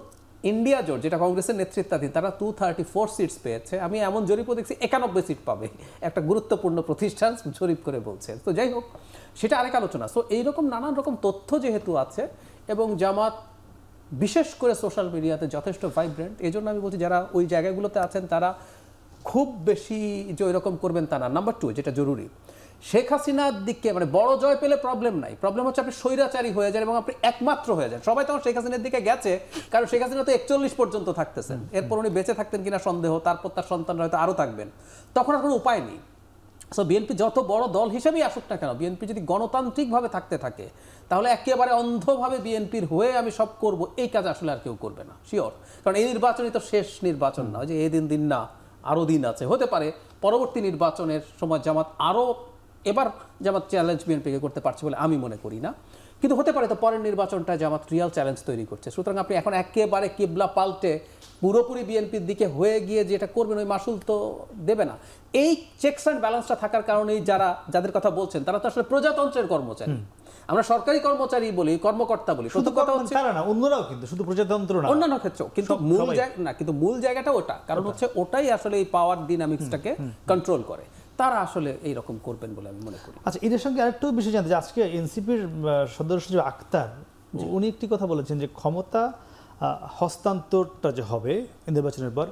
D: ইন্ডিয়া জোট, যেটা কংগ্রেসের নেতৃত্বাধীন, তারা 234 সিটস পেয়েছে। আমি এমন জরিপও দেখছি 91 সিট পাবে, একটা গুরুত্বপূর্ণ প্রতিষ্ঠান জরিপ করে বলছে। তো যাই হোক, সেটা আরেক আলোচনা। সো এইরকম নানান রকম তথ্য যেহেতু আছে, এবং জামাত বিশেষ করে সোশ্যাল মিডিয়াতে যথেষ্ট ভাইব্রেন্ট, এই জন্য আমি বলছি যারা ওই জায়গাগুলোতে আছেন তারা খুব বেশি যে ওইরকম করবেন তা না। নাম্বার 2, যেটা জরুরি, শেখ হাসিনার দিকে মানে বড় জয় পেলে প্রবলেম নাই, প্রবলেম হচ্ছে আপনি স্বৈরাচারী হয়ে যান এবং আপনি একমাত্র হয়ে যান। সবাই তখন শেখ হাসিনার দিকে গেছে, কারণ শেখ হাসিনা তো 41 পর্যন্ত থাকতেছেন, এরপর উনি বেঁচে থাকতেন কিনা সন্দেহ, তারপর তার সন্তানরা হয়তো আরও থাকবেন, তখন আর কোনো উপায় নেই। সো বিএনপি যত বড় দল হিসেবেই আসুক না কেন, বিএনপি যদি গণতান্ত্রিকভাবে থাকতে থাকে, তাহলে একেবারে অন্ধভাবে বিএনপির হয়ে আমি সব করব, এই কাজ আসলে আর কেউ করবে না, শিওর। কারণ এই নির্বাচনই তো শেষ নির্বাচন না, যে এই দিন না, আরও দিন আছে। হতে পারে পরবর্তী নির্বাচনের সময় জামাত আরও, এবার জামাত চ্যালেঞ্জ বিএনপিকে করতে পারছে বলে আমি মনে করি না, কিন্তু হতে পারে তো পরের নির্বাচনটা জামাত রিয়াল চ্যালেঞ্জ তৈরি করছে। সুতরাং আপনি এখন একেবারে কিবলা পাল্টে পুরোপুরি বিএনপির দিকে হয়ে গিয়ে যেটা করবেন, ওই মাসুল তো দেবে না। এই চেকস অ্যান্ড ব্যালেন্সটা থাকার কারণেই যাদের কথা বলছেন তারা তো আসলে প্রজাতন্ত্রের কর্মচারী। আমরা সরকারি কর্মচারী বলি, কর্মকর্তা বলি,
A: শুধু কথা হচ্ছে তারা না, অন্যরাও কিন্তু শুধু প্রজাতন্ত্র না,
D: অন্যান্য ক্ষেত্রেও, কিন্তু মূল জায়গাটা ওটা, কারণ হচ্ছে ওটাই আসলে এই পাওয়ার ডিনামিক্সটাকে কন্ট্রোল করে। তারা আসলে এইরকম করবেন বলে আমি মনে করি।
A: আচ্ছা, এদের সঙ্গে আরেকটু বিষয় জানতে চাই। আজকে এনসিপির সদস্য আক্তার, উনি একটি কথা বলেছেন যে ক্ষমতা হস্তান্তরটা যে হবে নির্বাচনের পর,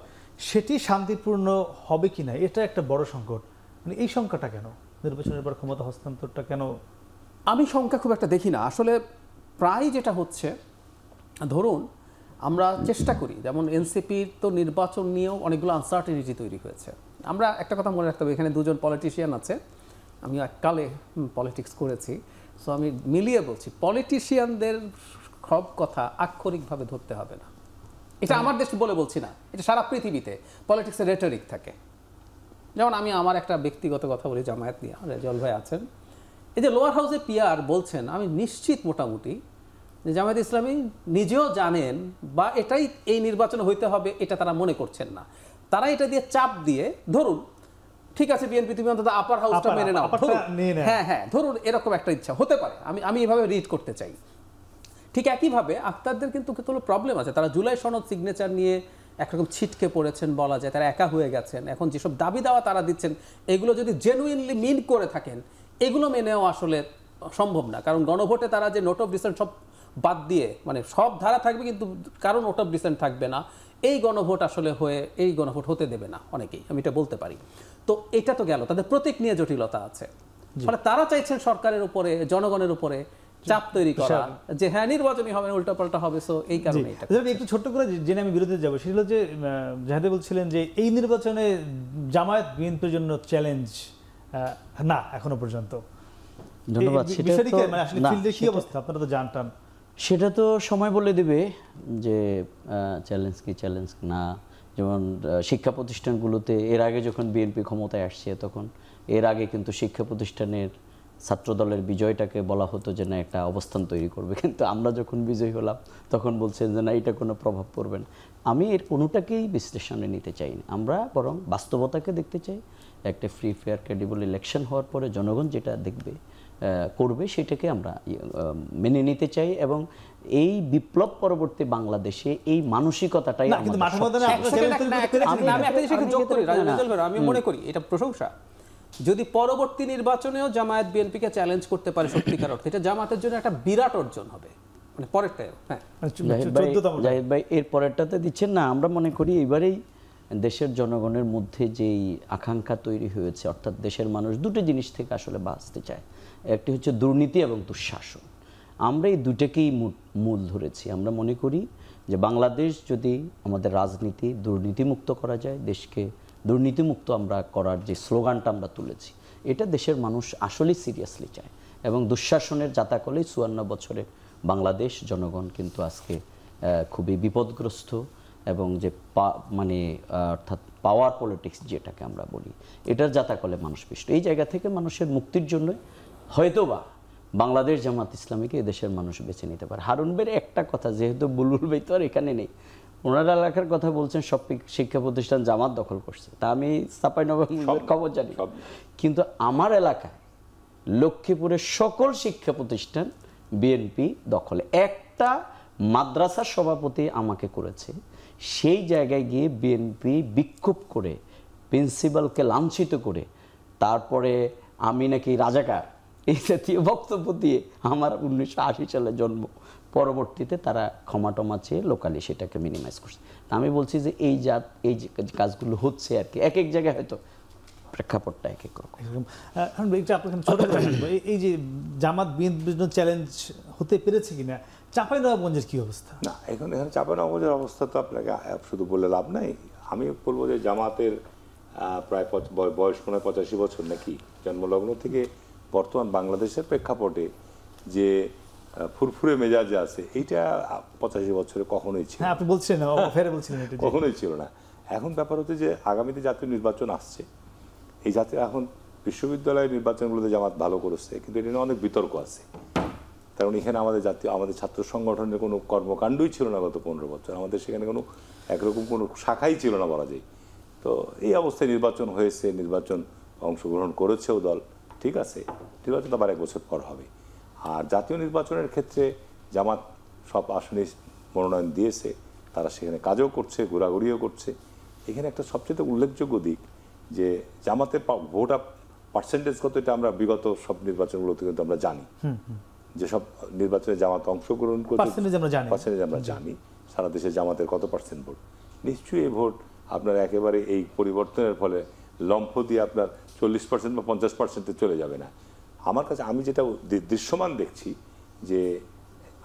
A: সেটি শান্তিপূর্ণ হবে কিনা, এটা একটা বড় সংকট। মানে এই সংখ্যাটা কেন, নির্বাচনের পর ক্ষমতা হস্তান্তরটা কেন?
D: আমি সংখ্যা খুব একটা দেখি না আসলে। প্রায় যেটা হচ্ছে, ধরুন আমরা চেষ্টা করি, যেমন এনসিপির তো নির্বাচন নিয়েও অনেকগুলো আনসার্টেনিটি তৈরি হয়েছে। আমরা একটা কথা মনে রাখতে হবে, এখানে দুজন পলিটিশিয়ান আছে, আমি এককালে পলিটিক্স করেছি, সো আমি মিলিয়ে বলছি, পলিটিশিয়ানদের সব কথা আক্ষরিকভাবে ধরতে হবে না। এটা আমার দেশ বলে বলছি না, এটা সারা পৃথিবীতে পলিটিক্সের রেটরিক থাকে। যেমন আমি আমার একটা ব্যক্তিগত কথা বলি, জামায়াত নিয়ে রেজাউল ভাই আছেন, এই যে লোয়ার হাউসে পিআর বলছেন, আমি নিশ্চিত মোটামুটি যে জামায়াত ইসলামী নিজেও জানেন, বা এটাই এই নির্বাচনে হইতে হবে এটা তারা মনে করছেন না। তারা এটা দিয়ে চাপ দিয়ে, ধরুন ঠিক আছে বিএনপি তুমি অন্তত আপার হাউসটা মেনে নাও, হ্যাঁ ধরুন এরকম একটা ইচ্ছা হতে পারে, আমি এভাবে রিড করতে চাই। ঠিক একইভাবে আক্তারদের কিন্তু প্রবলেম আছে, তারা জুলাই সনদ সিগনেচার নিয়ে একরকম ছিটকে পড়েছেন বলা যায়, তারা একা হয়ে গেছেন। এখন যেসব দাবি দাওয়া তারা দিচ্ছেন, এগুলো যদি জেনুইনলি মিন করে থাকেন, এগুলো মেনেও আসলে সম্ভব না। কারণ গণভোটে তারা যে নোট অফ ডিসেন্ট সব বাদ দিয়ে, মানে সব ধারা থাকবে কিন্তু কারণ নোট অফ ডিসেন্ট থাকবে না, এই গণভোট আসলে এই গণভোট হতে দেবে না অনেকেই, আমি এটা বলতে পারি। তো এটা তো গেল, তাদের প্রতীক নিয়ে জটিলতা আছে। ফলে তারা চাইছেন সরকারের উপরে, জনগণের উপরে চাপ তৈরি করা, যে হ্যাঁ নির্বাচনই হবে, উল্টাপাল্টা হবে। সো এই কারণে
A: একটু ছোট্ট করে জেনে আমি বিরোধী যাবো, সেটা হলো যে জাহেদ বলছিলেন যে এই নির্বাচনে জামায়াত বিএনপির জন্য চ্যালেঞ্জ না এখনো পর্যন্ত।
C: ধন্যবাদ।
A: আপনারা তো জানতাম,
C: সেটা তো সময় বলে দেবে যে চ্যালেঞ্জ কি চ্যালেঞ্জ না। যেমন শিক্ষা প্রতিষ্ঠানগুলোতে এর আগে যখন বিএনপি ক্ষমতায় আসছে, তখন এর আগে কিন্তু শিক্ষা প্রতিষ্ঠানের ছাত্রদলের বিজয়টাকে বলা হতো যে না একটা অবস্থান তৈরি করবে, কিন্তু আমরা যখন বিজয়ী হলাম তখন বলছেন যে না এটা কোনো প্রভাব পড়বে না। আমি এর কোনোটাকেই বিশ্লেষণে নিতে চাই না, আমরা বরং বাস্তবতাকে দেখতে চাই। একটা ফ্রি ফেয়ার ক্রেডিবল ইলেকশন হওয়ার পরে জনগণ যেটা দেখবে করবে সেটাকে আমরা মেনে নিতে চাই, এবং এই বিপ্লব পরবর্তী বাংলাদেশে এই মানসিকতাটাই
D: আমি মনে করি এটা প্রশংসা। যদি পরবর্তী নির্বাচনেও জামায়াত বিএনপিকে চ্যালেঞ্জ করতে পারে সত্যিকার অর্থে, এটা জামাতের জন্য একটা বিরাট অর্জন হবে, মানে পরেরটাও। হ্যাঁ,
C: জাহিদ ভাই এর পরেরটাতে দিচ্ছেন না। আমরা মনে করি এবারেই দেশের জনগণের মধ্যে যেই আকাঙ্ক্ষা তৈরি হয়েছে, অর্থাৎ দেশের মানুষ দুটো জিনিস থেকে আসলে বাঁচতে চায়, একটি হচ্ছে দুর্নীতি এবং দুঃশাসন। আমরা এই দুটোকেই মূল ধরেছি। আমরা মনে করি যে বাংলাদেশ যদি আমাদের রাজনীতি দুর্নীতিমুক্ত করা যায়, দেশকে দুর্নীতিমুক্ত আমরা করার যে স্লোগানটা আমরা তুলেছি, এটা দেশের মানুষ আসলেই সিরিয়াসলি চায়। এবং দুঃশাসনের জাতাকলেই 54 বছরে বাংলাদেশ জনগণ কিন্তু আজকে খুবই বিপদগ্রস্ত, এবং যে মানে অর্থাৎ পাওয়ার পলিটিক্স যেটাকে আমরা বলি, এটার জাতাকলে মানুষ পিষ্ট। এই জায়গা থেকে মানুষের মুক্তির জন্য হয়তোবা বাংলাদেশ জামাত ইসলামীকে এদেশের মানুষ বেছে নিতে পারে। হারুন ভাইয়ের একটা কথা, যেহেতু বুলবুল ভাই তো আর এখানে নেই, ওনার এলাকার কথা বলছেন সব শিক্ষা প্রতিষ্ঠান জামাত দখল করছে, তা আমি চাঁপাইনবাবগঞ্জের খবর জানি, কিন্তু আমার এলাকায় লক্ষ্মীপুরের সকল শিক্ষা প্রতিষ্ঠান বিএনপি দখলে। একটা মাদ্রাসার সভাপতি আমাকে করেছে, সেই জায়গায় গিয়ে বিএনপি বিক্ষোভ করে প্রিন্সিপালকে লাঞ্ছিত করে তারপরে আমি নাকি রাজাকার এই জাতীয় বক্তব্য দিয়ে আমার 1980 সালে জন্ম, পরবর্তীতে তারা ক্ষমা টমা চেয়ে লোকালি সেটাকে মিনিমাইজ করছে। আমি বলছি যে এই যে কাজগুলো হচ্ছে আর কি, এক এক জায়গায় হয়তো প্রেক্ষাপটটা এক এক রকম।
A: এই যে জামাত বিএনপির চ্যালেঞ্জ হতে পেরেছে কিনা, চাঁপাইনবাবগঞ্জের কি অবস্থা?
B: না, এখানে চাঁপাইনবাবগঞ্জের অবস্থা তো আপনাকে শুধু বলে লাভ নাই। আমি বলবো যে জামাতের প্রায় বয়স মনে হয় 85 বছর নাকি, জন্মলগ্ন থেকে বর্তমান বাংলাদেশের প্রেক্ষাপটে যে ফুরফুরে মেজাজে আছে, এইটা 85 বছরে কখনোই ছিল।
A: আপনি বলছেন
B: কখনোই ছিল না। এখন ব্যাপার হচ্ছে যে আগামীতে জাতীয় নির্বাচন আসছে, এই জাতীয় এখন বিশ্ববিদ্যালয়ের নির্বাচনগুলোতে জামাত ভালো করেছে, কিন্তু এটা নিয়ে অনেক বিতর্ক আছে। কারণ এখানে আমাদের ছাত্র সংগঠনের কোনো কর্মকাণ্ডই ছিল না গত 15 বছর, আমাদের সেখানে কোনো একরকম কোনো শাখাই ছিল না বলা যায়। তো এই অবস্থায় নির্বাচন হয়েছে, নির্বাচন অংশগ্রহণ করেছেও দল, ঠিক আছে, নির্বাচন আবার 1 বছর পর হবে। আর জাতীয় নির্বাচনের ক্ষেত্রে জামাত সব আসনে মনোনয়ন দিয়েছে, তারা সেখানে কাজও করছে, ঘোরাঘুরিও করছে। এখানে একটা সবচেয়ে উল্লেখযোগ্য দিক যে জামাতের ভোট পার্সেন্টেজ কত, এটা আমরা বিগত সব নির্বাচনগুলোতে কিন্তু আমরা জানি, যে সব নির্বাচনে জামাত অংশগ্রহণ করছে পার্সেন্টেজ আমরা জানি, সারা দেশে জামাতের কত পার্সেন্ট ভোট। নিশ্চয়ই এই ভোট আপনার একেবারে এই পরিবর্তনের ফলে লম্ফ দিয়ে আপনার 40% বা 50%-এ চলে যাবে না। আমার কাছে আমি যেটা দৃশ্যমান দেখছি যে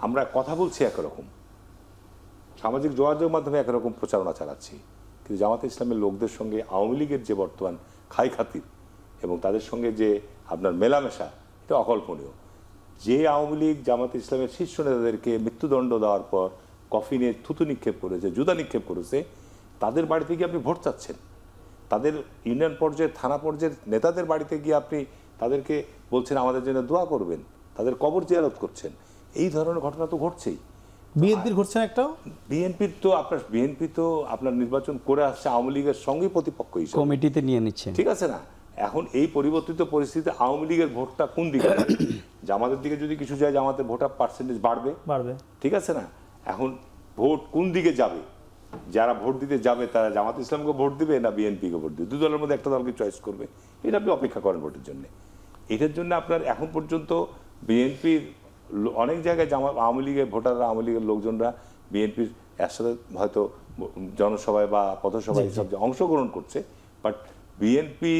B: আমরা কথা বলছি একরকম, সামাজিক যোগাযোগ মাধ্যমে একরকম প্রচারণা চালাচ্ছি, কিন্তু জামাতে ইসলামের লোকদের সঙ্গে আওয়ামী লীগের যে বর্তমান খাই খাতির এবং তাদের সঙ্গে যে আপনার মেলামেশা, এটা অকল্পনীয়। যে আওয়ামী লীগ জামাতে ইসলামের শীর্ষ নেতাদেরকে মৃত্যুদণ্ড দেওয়ার পর কফিনে থুতু নিক্ষেপ করেছে, জুতা নিক্ষেপ করেছে, তাদের বাড়িতে গিয়ে আপনি ভোট চাচ্ছেন, তাদের ইউনিয়ন পর্যায়ে থানা পর্যায়ের নেতাদের বাড়িতে গিয়ে আপনি তাদেরকে বলছেন আমাদের জন্য দোয়া করবেন, তাদের কবর জিয়ারত করছেন। এই ধরনের ঘটনা তো ঘটছেই।
A: বিএনপির ঘটছে না একটাও?
B: বিএনপি তো আপনার নির্বাচন করে আসছে আওয়ামী লীগের সঙ্গে প্রতিপক্ষ হিসেবে,
C: কমিটিতে নিয়ে নিচ্ছে,
B: ঠিক আছে না? এখন এই পরিবর্তিত পরিস্থিতিতে আওয়ামী লীগের ভোটটা কোন দিকে যাবে? জামাতের দিকে যদি কিছু যায়, জামাতের ভোটার পার্সেন্টেজ বাড়বে, ঠিক আছে না? এখন ভোট কোন দিকে যাবে? যারা ভোট দিতে যাবে তারা জামাত ইসলামকে ভোট দিবে না বিএনপিকে ভোট দিবে? 2 দলের মধ্যে একটা দলকে চয়েস করবে, এটা আপনি অপেক্ষা করেন ভোটের জন্য। এটার জন্য আপনার এখন পর্যন্ত বিএনপির অনেক জায়গায় আওয়ামী লীগের ভোটাররা, আওয়ামী লীগের লোকজনরা বিএনপির একসাথে হয়তো জনসভায় বা পথসভায় সব অংশগ্রহণ করছে, বাট বিএনপি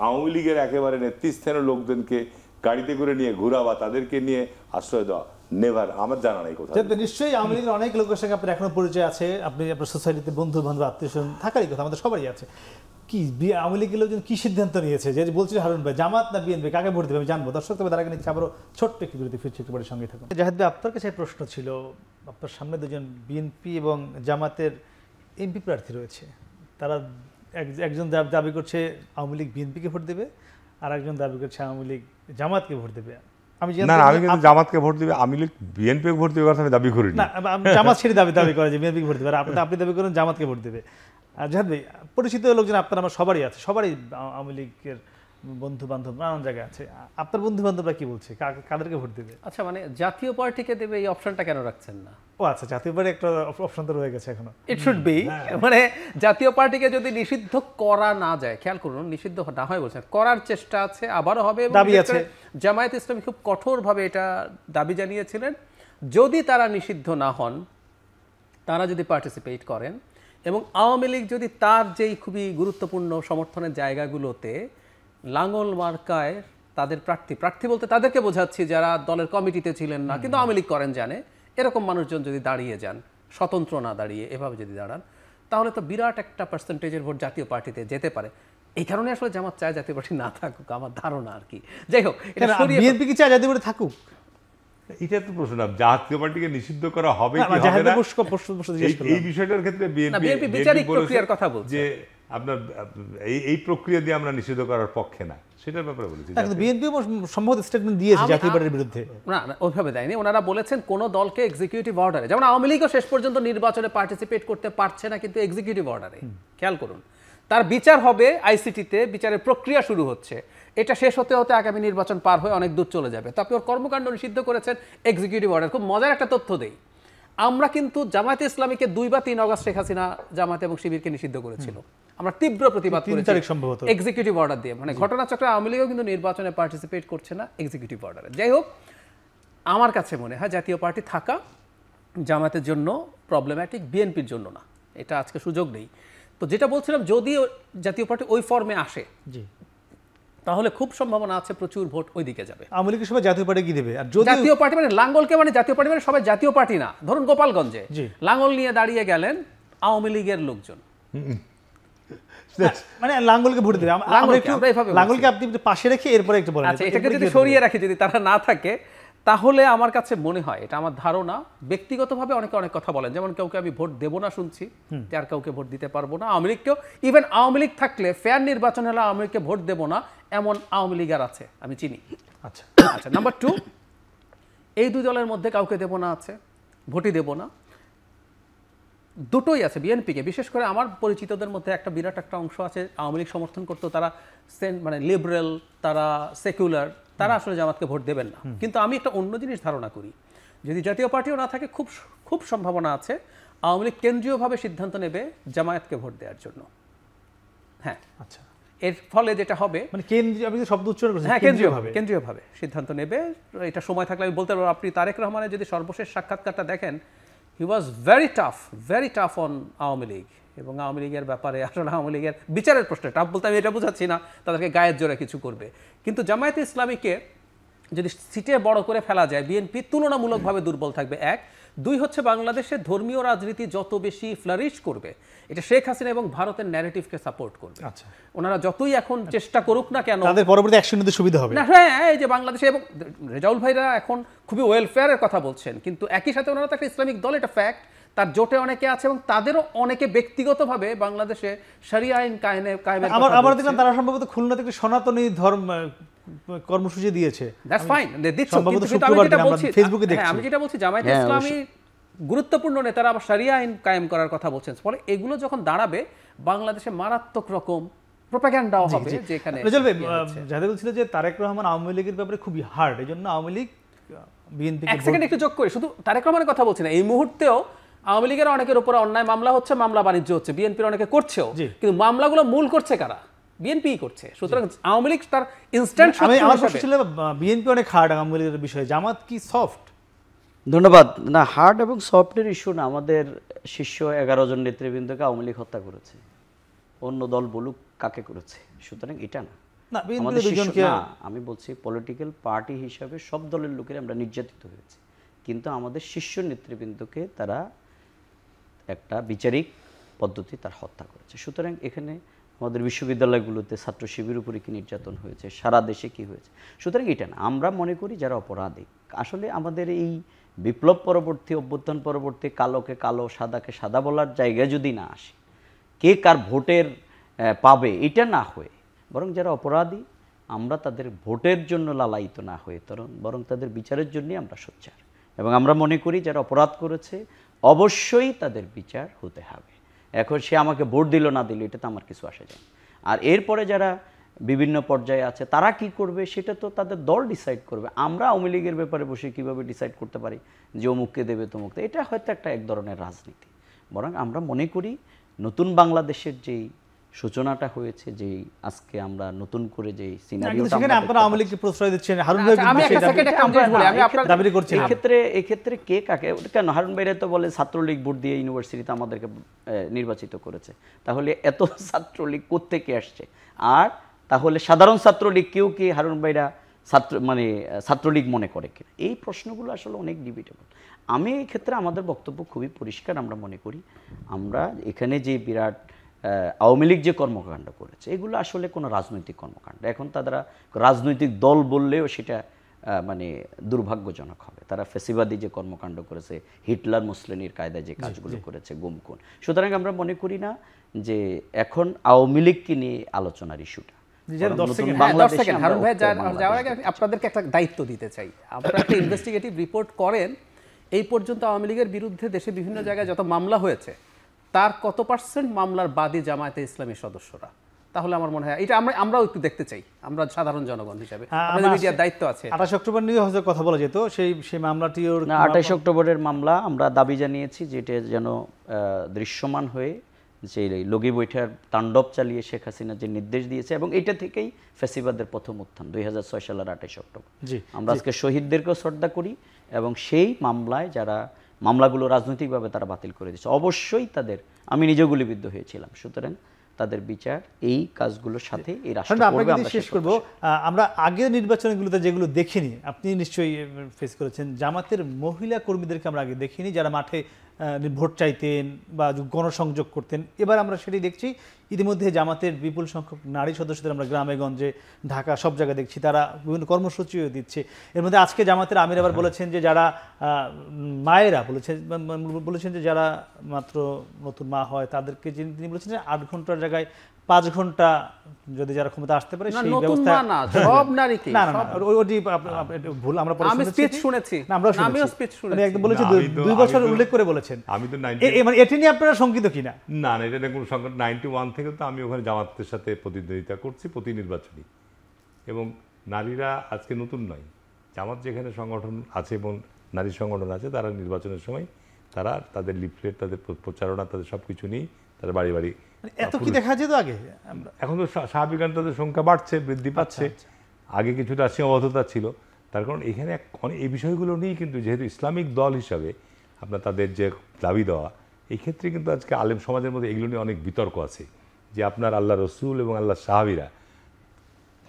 B: আওয়ামী লীগের একেবারে নেতৃস্থানীয় লোকদেরকে গাড়িতে করে নিয়ে ঘোরা বা তাদেরকে নিয়ে আশ্রয় দেওয়া নেভার, আমার জানা নাই কোথাও।
A: নিশ্চয়ই আওয়ামী লীগের অনেক লোকের সঙ্গে আপনার এখনো পরিচয় আছে, আপনি আপনার সোসাইটিতে বন্ধু বান্ধব আত্মীয়স্বজন থাকারই কথা, আমাদের সবারই আছে। কি আওয়ামী লীগের লোকজন কি সিদ্ধান্ত নিয়েছে, যে বলছিল হারুন ভাই জামাত না বিএনপি কাকে ভোট দেবে আমি জানবো। দর্শক তবে তার আগে নিচ্ছে আবারও ছোট্ট একটি বিরতি, ফিরছে একটু সঙ্গে থাকুন। জাহিদ ভাই, আপনার কাছে প্রশ্ন ছিল, আপনার সামনে 2জন বিএনপি এবং জামাতের এমপি প্রার্থী রয়েছে, তারা একজন দাবি করছে আওয়ামী লীগ বিএনপিকে ভোট দেবে, আর একজন দাবি করছে আওয়ামী লীগ জামাতকে ভোট দেবে। আমি
B: কিন্তু জামাতকে ভোট দিবে, আওয়ামী লীগ বিএনপি ভোট দিবে কথা আমি দাবি করি না।
A: জামাত সেটি দাবি করে যে বিএনপিকে ভোট দেবে, আর আপনি দাবি করেন জামাতকে ভোট দেবে। আর জাহিদ ভাই, পরিচিত লোকজন আপনার আমার সবারই আছে, সবারই আওয়ামী লীগের বন্ধু বান্ধব নানান জায়গায় আছে, আপনার বন্ধু বান্ধবরা কি বলছে, কাদেরকে ভোট দেবে?
D: আচ্ছা, মানে জাতীয় পার্টিকে দেবে এই অপশনটা কেন রাখছেন না?
A: ও আচ্ছা, জাতীয় পার্টি একটা অপশন তো রয়ে গেছে এখনো।
D: ইট শুড বি, মানে জাতীয় পার্টিকে যদি নিষিদ্ধ করা না যায়, খেয়াল করুন নিষিদ্ধ না হয় বলছেন, করার চেষ্টা আছে, আবারও হবে,
A: দাবি আছে।
D: জামায়াত ইসলামী খুব কঠোরভাবে এটা দাবি জানিয়েছিলেন, যদি তারা নিষিদ্ধ না হন, তারা যদি পার্টিসিপেট করেন এবং আওয়ামী লীগ যদি তার যেই খুবই গুরুত্বপূর্ণ সমর্থনের জায়গাগুলোতে লাঙ্গল মার্কায় তাদের প্রার্থী বলতে তাদেরকে বোঝাচ্ছি যারা দলের কমিটিতে ছিলেন না কিন্তু আওয়ামী লীগ করেন জানে, এরকম মানুষজন যদি দাঁড়িয়ে যান, স্বতন্ত্র না দাঁড়িয়ে এভাবে যদি দাঁড়ান, তাহলে তো বিরাট একটা পার্সেন্টেজের ভোট জাতীয় পার্টিতে যেতে পারে। এই কারণে আসলে জামাত চায় জাতীয় পার্টি না থাকুক, আমার ধারণা আর কি। যাই হোক,
A: বিএনপি কি চায় জাতীয় পার্টি থাকুক?
B: এটা তো প্রশ্ন, জাতীয় পার্টিকে নিষিদ্ধ করা হবে কি হবে না এই বিষয়টার ক্ষেত্রে
D: বিএনপি বিচারিক প্রক্রিয়ার কথা বলছে
B: যে আপনার এই প্রক্রিয়া দিয়ে আমরা নিষিদ্ধ করার পক্ষে না, সেটার ব্যাপারে বলেছি।
A: কিন্তু বিএনপি সম্ভবত স্টেটমেন্ট দিয়েছে জাতীয় পার্টির বিরুদ্ধে।
D: না, ওইভাবে দেয়নি, ওনারা বলেছেন কোন দলকে এক্সিকিউটিভ অর্ডারে, যেমন আওয়ামী লীগও শেষ পর্যন্ত নির্বাচনে পার্টিসিপেট করতে পারছে না কিন্তু এক্সিকিউটিভ অর্ডারে, খেয়াল করুন, তার বিচার হবে আইসিটিতে, বিচারের প্রক্রিয়া শুরু হচ্ছে, এটা শেষ হতে হতে আগামী নির্বাচন পার হয়ে অনেক দূর চলে যাবে, তো আপনি ওর কর্মকাণ্ড নিষিদ্ধ করেছেন এক্সিকিউটিভ অর্ডার। খুব মজার একটা তথ্য দেই, আমরা কিন্তু জামায়াতে ইসলামীকে 2 বা 3 অগস্ট শেখ হাসিনা জামায়াত এবং শিবিরকে নিষিদ্ধ করেছিল, আমরা তীব্র প্রতিবাদ করেছি এক্সিকিউটিভ অর্ডার দিয়ে, মানে ঘটনাচক্রে আওয়ামী লীগও কিন্তু নির্বাচনে পার্টিসিপেট করছে না এক্সিকিউটিভ অর্ডারে। যাই হোক, আমার কাছে মনে হয় জাতীয় পার্টি থাকা জামায়াতের জন্য প্রবলেম্যাটিক, বিএনপির জন্য না, এটা আজকে সুযোগ নেই। তো যেটা বলছিলাম, যদি জাতীয় পার্টি ওই ফর্মে আসে তাহলে খুব সম্ভাবনা আছে প্রচুর ভোট ওই দিকে যাবে।
A: আওয়ামী লীগের সবাই জাতীয় পার্টি কি দেবে? আর যদি
D: জাতীয় পার্টি মানে লাঙ্গলকে, মানে জাতীয় পার্টি মানে সবাই জাতীয় পার্টি না, ধরুন গোপালগঞ্জে লাঙ্গল নিয়ে দাঁড়িয়ে গেলেন আওয়ামী লীগের লোকজন,
A: মানে লাঙ্গলকে ভোট দেবে, লাঙ্গলকে আপনি পাশে রেখে এরপরে একটু বলেন।
D: আচ্ছা, এটাকে যদি সরিয়ে রাখি, যদি তারা না থাকে, তাহলে আমার কাছে মনে হয়, এটা আমার ধারণা, ব্যক্তিগতভাবে অনেকে অনেক কথা বলেন, যেমন কাউকে আমি ভোট দেবো না শুনছি, আর কাউকে ভোট দিতে পারবো না, আওয়ামী লীগকেও, ইভেন আওয়ামী লীগ থাকলে ফেয়ার নির্বাচন হলে আওয়ামী লীগকে ভোট দেবো না এমন আওয়ামী লীগার আছে, আমি চিনি।
A: আচ্ছা
D: আচ্ছা, নাম্বার 2, এই 2 দলের মধ্যে কাউকে দেবো না আছে, ভোটই দেবো না, দুটোই আছে বিএনপিকে। বিশেষ করে আমার পরিচিতদের মধ্যে একটা বিরাট একটা অংশ আছে আওয়ামী লীগ সমর্থন করতো, তারা মানে লিবারেল, তারা সেকুলার, তারা আসলে জামাতকে ভোট দেবেন না। কিন্তু আমি একটা অন্য জিনিস ধারণা করি, যদি জাতীয় পার্টিও না থাকে, খুব সম্ভাবনা আছে আওয়ামী লীগ কেন্দ্রীয়ভাবে সিদ্ধান্ত নেবে জামায়াতকে ভোট দেওয়ার জন্য। হ্যাঁ,
A: আচ্ছা,
D: এর ফলে যেটা হবে, মানে
A: আমি শব্দ উচ্চারণ করছি,
D: হ্যাঁ, কেন্দ্রীয়ভাবে সিদ্ধান্ত নেবে। এটা সময় থাকলে আমি বলতে পারবো, আপনি তারেক রহমানের যদি সর্বশেষ সাক্ষাৎকারটা দেখেন, he was very tough on Awami League, এবং আওয়ামী লীগের ব্যাপারে আসলে আওয়ামী লীগের বিচারের প্রশ্নে টাফ বলতে আমি এটা বোঝাচ্ছি না তাদেরকে গায়ের জোরে কিছু করবে, কিন্তু জামায়াতে ইসলামীকে যদি সিটে বড় করে ফেলা যায়, বিএনপি তুলনামূলকভাবে দুর্বল থাকবে, 1। 2 হচ্ছে বাংলাদেশের ধর্মীয় রাজনীতি যত বেশি ফ্লারিশ করবে, এটা শেখ হাসিনা এবং ভারতের ন্যারেটিভকে সাপোর্ট করবে।
A: আচ্ছা,
D: ওনারা যতই এখন চেষ্টা করুক না কেন,
A: তাদের পরবর্তী অ্যাকশন নিতে সুবিধা হবে না।
D: হ্যাঁ, এই যে বাংলাদেশে, এবং রেজাউল ভাইরা এখন খুবই ওয়েলফেয়ারের কথা বলছেন, কিন্তু একই সাথে ওনারা তো একটা ইসলামিক দল, এটা ফ্যাক্ট, তার জোটে অনেকে আছে এবং তাদেরও অনেকে ব্যক্তিগতভাবে বাংলাদেশে শরিয়া আইন কায়েমের কথা বলছে।
A: আমার দেখলাম তারা সম্ভবত খুলনাতে একটি সনাতনী ধর্ম কর্মসূচি দিয়েছে।
D: দ্যাটস ফাইন, আমি যেটা বলছি জামায়াতে ইসলামী গুরুত্বপূর্ণ নেতারা আবার শরিয়া আইন কায়েম করার কথা বলছেন, ফলে এগুলো যখন দাঁড়াবে বাংলাদেশে মারাত্মক রকম প্রোপাগান্ডাও হবে। যেখানে
A: যাদের বলছিল যে তারেক রহমান আওয়ামী লীগের ব্যাপারে খুবই হার্ড, এই জন্য আওয়ামী লীগ বিএনপি,
D: এক সেকেন্ড একটু যোগ করি, শুধু তারেক রহমানের কথা বলছি না, এই মুহূর্তেও আওয়ামী লীগের অনেকের উপরে অন্যায় মামলা হচ্ছে, মামলা বাণিজ্য হচ্ছে, বিএনপির অনেকে করছেও, কিন্তু মামলাগুলো মূল করছে কারা? বিএনপি করছে। সুতরাং আওয়ামী লীগ তার ইনস্ট্যান্ট,
A: আমার প্রশ্ন ছিল বিএনপি অনেক হার্ড আওয়ামী লীগের বিষয়ে, জামাত কি সফট?
C: ধন্যবাদ। না, হার্ড এবং সফটের ইস্যু না, আমাদের শীর্ষ 11 জন নেতৃবৃন্দকে আওয়ামী লীগ হত্যা করেছে, অন্য দল বলুক কাকে করেছে, সুতরাং এটা না। আমি বলছি পলিটিক্যাল পার্টি হিসাবে সব দলের লোকের আমরা নির্যাতিত হয়েছে, কিন্তু আমাদের শীর্ষ নেতৃবৃন্দকে তারা একটা বিচারিক পদ্ধতি তার হত্যা করেছে। সুতরাং এখানে আমাদের বিশ্ববিদ্যালয়গুলোতে ছাত্র শিবির উপরে কি নির্যাতন হয়েছে, সারা দেশে কি হয়েছে, সুতরাং এটা না। আমরা মনে করি যারা অপরাধী, আসলে আমাদের এই বিপ্লব পরবর্তী, অভ্যুত্থান পরবর্তী কালোকে কালো, সাদাকে সাদা বলার জায়গায় যদি না আসে, কে কার ভোটের পাবে এটা না হয়ে, বরং যারা অপরাধী আমরা তাদের ভোটের জন্য লালায়িত না হয়ে বরং তাদের বিচারের জন্যই আমরা সোচ্চার, এবং আমরা মনে করি যারা অপরাধ করেছে অবশ্যই তাদের বিচার হতে হবে। এখন সে আমাকে ভোট দিল না দিল এটা তো আমার কিছু আসে যায়। আর এরপরে যারা বিভিন্ন পর্যায়ে আছে, তারা কি করবে সেটা তো তাদের দল ডিসাইড করবে। আমরা আওয়ামী লীগের ব্যাপারে বসে কিভাবে ডিসাইড করতে পারি যে অমুককে দেবে তমুককে, এটা হয়তো এক ধরনের রাজনীতি। বরং আমরা মনে করি নতুন বাংলাদেশের যেই সূচনাটা হয়েছে, যে আজকে আমরা নতুন করে যে সিনারিওটা
A: সেখানে আপনারা আওয়ামী লীগকে প্রশ্রয় দিচ্ছেন, হারুন ভাই
D: আমি একটা সেকেন্ড একটা জিনিস বলি, আমি আপনার
A: দাবি করছিলাম।
C: এক্ষেত্রে কে কাকে, কেন হারুন ভাইরা তো বলে ছাত্রলীগ ভোট দিয়ে ইউনিভার্সিটিতে আমাদেরকে নির্বাচিত করেছে, তাহলে এত ছাত্রলীগ কোত্থেকে আসছে? আর তাহলে সাধারণ ছাত্রলীগ কেউ কি হারুন ভাইরা ছাত্রলীগ মনে করে কিনা, এই প্রশ্নগুলো আসলে অনেক ডিবেটেবল। আমি এই ক্ষেত্রে আমাদের বক্তব্য খুবই পরিষ্কার, আমরা মনে করি আমরা এখানে যে বিরাট আওয়ামী লীগ যে কর্মকাণ্ড করেছে এগুলো আসলে কোনো রাজনৈতিক কর্মকাণ্ড। এখন তারা রাজনৈতিক দল বললেও সেটা দুর্ভাগ্যজনক হবে। তারা ফ্যাসিবাদী যে কর্মকাণ্ড করেছে, হিটলার মুসলিনের কায়দায় যে কাজগুলো করেছে, গুমখুন। সুতরাং আমরা মনে করি না যে এখন আওয়ামী লীগকে নিয়ে আলোচনার ইস্যুটা।
D: হারুন ভাই যাওয়ার আগে আপনাদেরকে একটা দায়িত্ব দিতে চাই। আপনারা একটা ইনভেস্টিগেটিভ রিপোর্ট করেন, এই পর্যন্ত আওয়ামী লীগের বিরুদ্ধে দেশে বিভিন্ন জায়গায় যত মামলা হয়েছে তার কত পার্সেন্ট মামলার বাদী জামায়াতে ইসলামীর সদস্যরা? তাহলে আমার মনে হয় এটা আমরাও একটু দেখতে চাই, আমরা সাধারণ জনগণ হিসেবে। আমাদের মিডিয়ার দায়িত্ব আছে।
A: 28 অক্টোবর নিয়ে হয়তো কথা বলা যেত, সেই মামলাটি
C: 28 অক্টোবরের মামলা আমরা দাবি জানিয়েছি যেটা যেন দৃশ্যমান হয়ে যে লগি বৈঠার তাণ্ডব চালিয়ে শেখ হাসিনা যে নির্দেশ দিয়েছে, এবং এটা থেকেই ফ্যাসিবাদের প্রথম উত্থান 2006 সালের 28 অক্টোবর। আমরা আজকে শহীদদেরকেও শ্রদ্ধা করি, এবং সেই মামলায় যারা মামলাগুলো রাজনৈতিকভাবে তারা বাতিল করে দিয়েছে, অবশ্যই তাদের, আমি নিজে গুলিবিদ্ধ হয়েছিলাম, সুতরাং তাদের বিচার এই কাজগুলোর সাথে এই রাষ্ট্র করবে। আমরা
A: শেষ করব, আমরা আগের নির্বাচনগুলোতে যেগুলো দেখিনি, আপনি নিশ্চয়ই ফেস করেছেন, জামাতের মহিলা কর্মীদেরকে আমরা আগে দেখিনি যারা মাঠে ভোট চাইতেন বা গণসংযোগ করতেন। এবার আমরা সেটাই দেখছি। ইতিমধ্যে জামাতের বিপুল সংখ্যক নারী সদস্যদের আমরা গ্রামে গঞ্জে ঢাকা সব জায়গায় দেখছি, তারা বিভিন্ন কর্মসূচিও দিচ্ছে। এর মধ্যে আজকে জামাতের আমির আবার বলেছেন যে যারা মায়েরা বলেছেন যে যারা মাত্র নতুন মা হয় তাদেরকে, তিনি বলেছেন যে 8 ঘন্টার জায়গায় 5 ঘন্টা যদি যারা ক্ষমতা আসতে পারে সেই ব্যবস্থা।
D: সব নারীকে
A: না ওটি ভুল, আমরা
D: আমি স্পিচ শুনেছি, আমিও স্পিচ শুনেছি,
A: একদম বলেছে 2 বছর উল্লেখ করে বলেছেন।
B: আমি তো
A: মানে এটি নিয়ে আপনারা শঙ্কিত কিনা?
B: না, এটা কোনো সংকট। 91 থেকে তো আমি ওখানে জামাতের সাথে প্রতিদ্বন্দ্বিতা করছি প্রতি নির্বাচনী, এবং নারীরা আজকে নতুন নয়। জামাত যেখানে সংগঠন আছে এবং নারী সংগঠন আছে, তারা নির্বাচনের সময় তারা তাদের লিফলেট, তাদের প্রচারণা, তাদের সব কিছু নিয়ে তারা বাড়ি বাড়ি।
A: এত কি দেখা যেত আগে?
B: এখন তো স্বাভাবিক তাদের সংখ্যা বাড়ছে, বৃদ্ধি পাচ্ছে। আগে কিছুটা সীমাবদ্ধতা ছিল, তার কারণ এখানে এই বিষয়গুলো নিয়েই কিন্তু যেহেতু ইসলামিক দল হিসাবে আপনার তাদের যে দাবি দেওয়া, এই ক্ষেত্রে কিন্তু আজকে আলেম সমাজের মধ্যে এগুলো নিয়ে অনেক বিতর্ক আছে যে আপনার আল্লাহ রসুল এবং আল্লাহ সাহাবীরা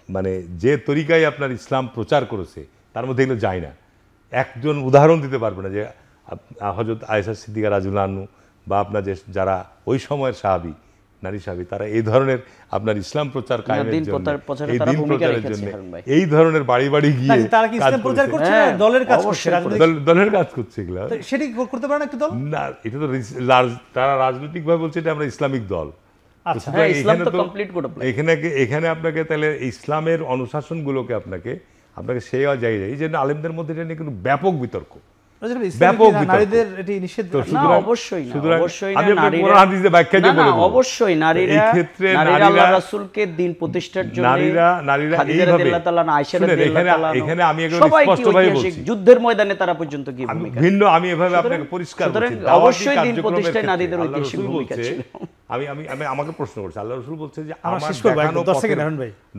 B: মানে যে তরিকায় আপনার ইসলাম প্রচার করেছে তার মধ্যে এগুলো যায় না। একজন উদাহরণ দিতে পারবে না যে হযরত আয়েশা সিদ্দিকা রাদিয়াল্লাহু আনহা বা আপনার যে যারা ওই সময়ের সাহাবী, নারী সাহাবী, তারা এই ধরনের আপনার ইসলাম প্রচার কায়েমের জন্য, এই দিন প্রচারের জন্য এই ধরনের বাড়ি বাড়ি গিয়ে
A: তারা কি ইসলাম প্রচার করছে না, দলের কাজ করছে,
B: দলের কাজ করছে। এগুলো
A: সেটি করতে পারে না একটু দল?
B: না, এটা তো তারা রাজনৈতিকভাবে বলছে এটা আমরা ইসলামিক দল। এখানে আপনাকে তাহলে ইসলামের অনুশাসনগুলোকে আপনাকে সেই জায়গায়, এই জন্য আলেমদের মধ্যে এটা নিয়ে কিন্তু ব্যাপক বিতর্ক।
C: নারীরা আল্লাহ রাসূলকে দ্বীন প্রতিষ্ঠার জন্য যুদ্ধের ময়দানে তারা পর্যন্ত গিয়ে
B: ভিন্ন। আমি এভাবে আপনাকে পরিষ্কার
C: অবশ্যই দ্বীন প্রতিষ্ঠায় নারীদের ঐতিহাসিক ভূমিকা ছিল।
B: আমি আমাকে প্রশ্ন করছি, আল্লাহ রাসূল বলছে যে আমার দেখানো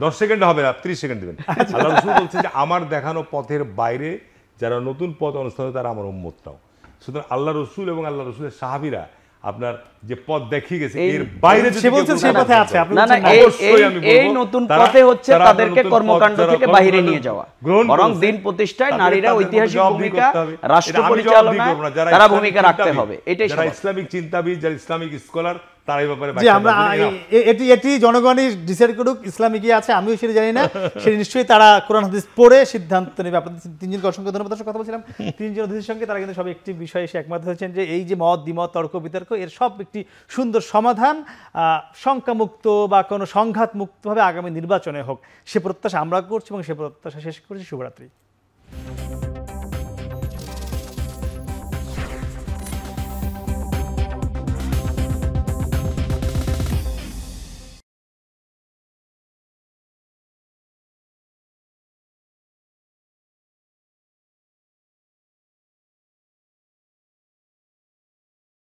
B: 10 সেকেন্ড হবে না, 30 সেকেন্ড দিবেন। আল্লাহ রাসূল বলছে যে আমার দেখানো পথের বাইরে যারা নতুন পথ অনুসরণ করে তারা আমার উম্মত নাও। সুতরাং আল্লাহ রসুল এবং আল্লাহ রসুলের সাহাবীরা আপনার যে পথ দেখিয়ে গেছে এর বাইরে
C: এই নতুন পথে হচ্ছে তাদেরকে কর্মকাণ্ড থেকে বাইরে নিয়ে যাওয়া, বরং দিন প্রতিষ্ঠায় নারীরা ঐতিহাসিক ভূমিকা, রাষ্ট্র পরিচালনায় তারা ভূমিকা রাখতে হবে। এটাই
B: ইসলামিক চিন্তাবিদ, যারা ইসলামিক স্কলার, তার এই ব্যাপারে
A: আমরা এটি জনগণই ডিসাইড করুক ইসলামে কি আছে, আমিও সেটা জানি না। সেটা নিশ্চয়ই তারা কোরআন হাদিস পড়ে সিদ্ধান্ত নেবে। আপনাদের তিনজনকে অসংখ্য ধন্যবাদ। কথা বলছিলাম তিনজন অতিথির সঙ্গে, তারা কিন্তু সব একটি বিষয়ে এসে একমত হয়েছেন যে এই যে মত দ্বিমত, তর্ক বিতর্ক, এর সব একটি সুন্দর সমাধান শঙ্কামুক্ত বা কোনো সংঘাত মুক্তভাবে আগামী নির্বাচনে হোক, সে প্রত্যাশা আমরা করছি এবং সে প্রত্যাশা শেষ করছি। শুভরাত্রি।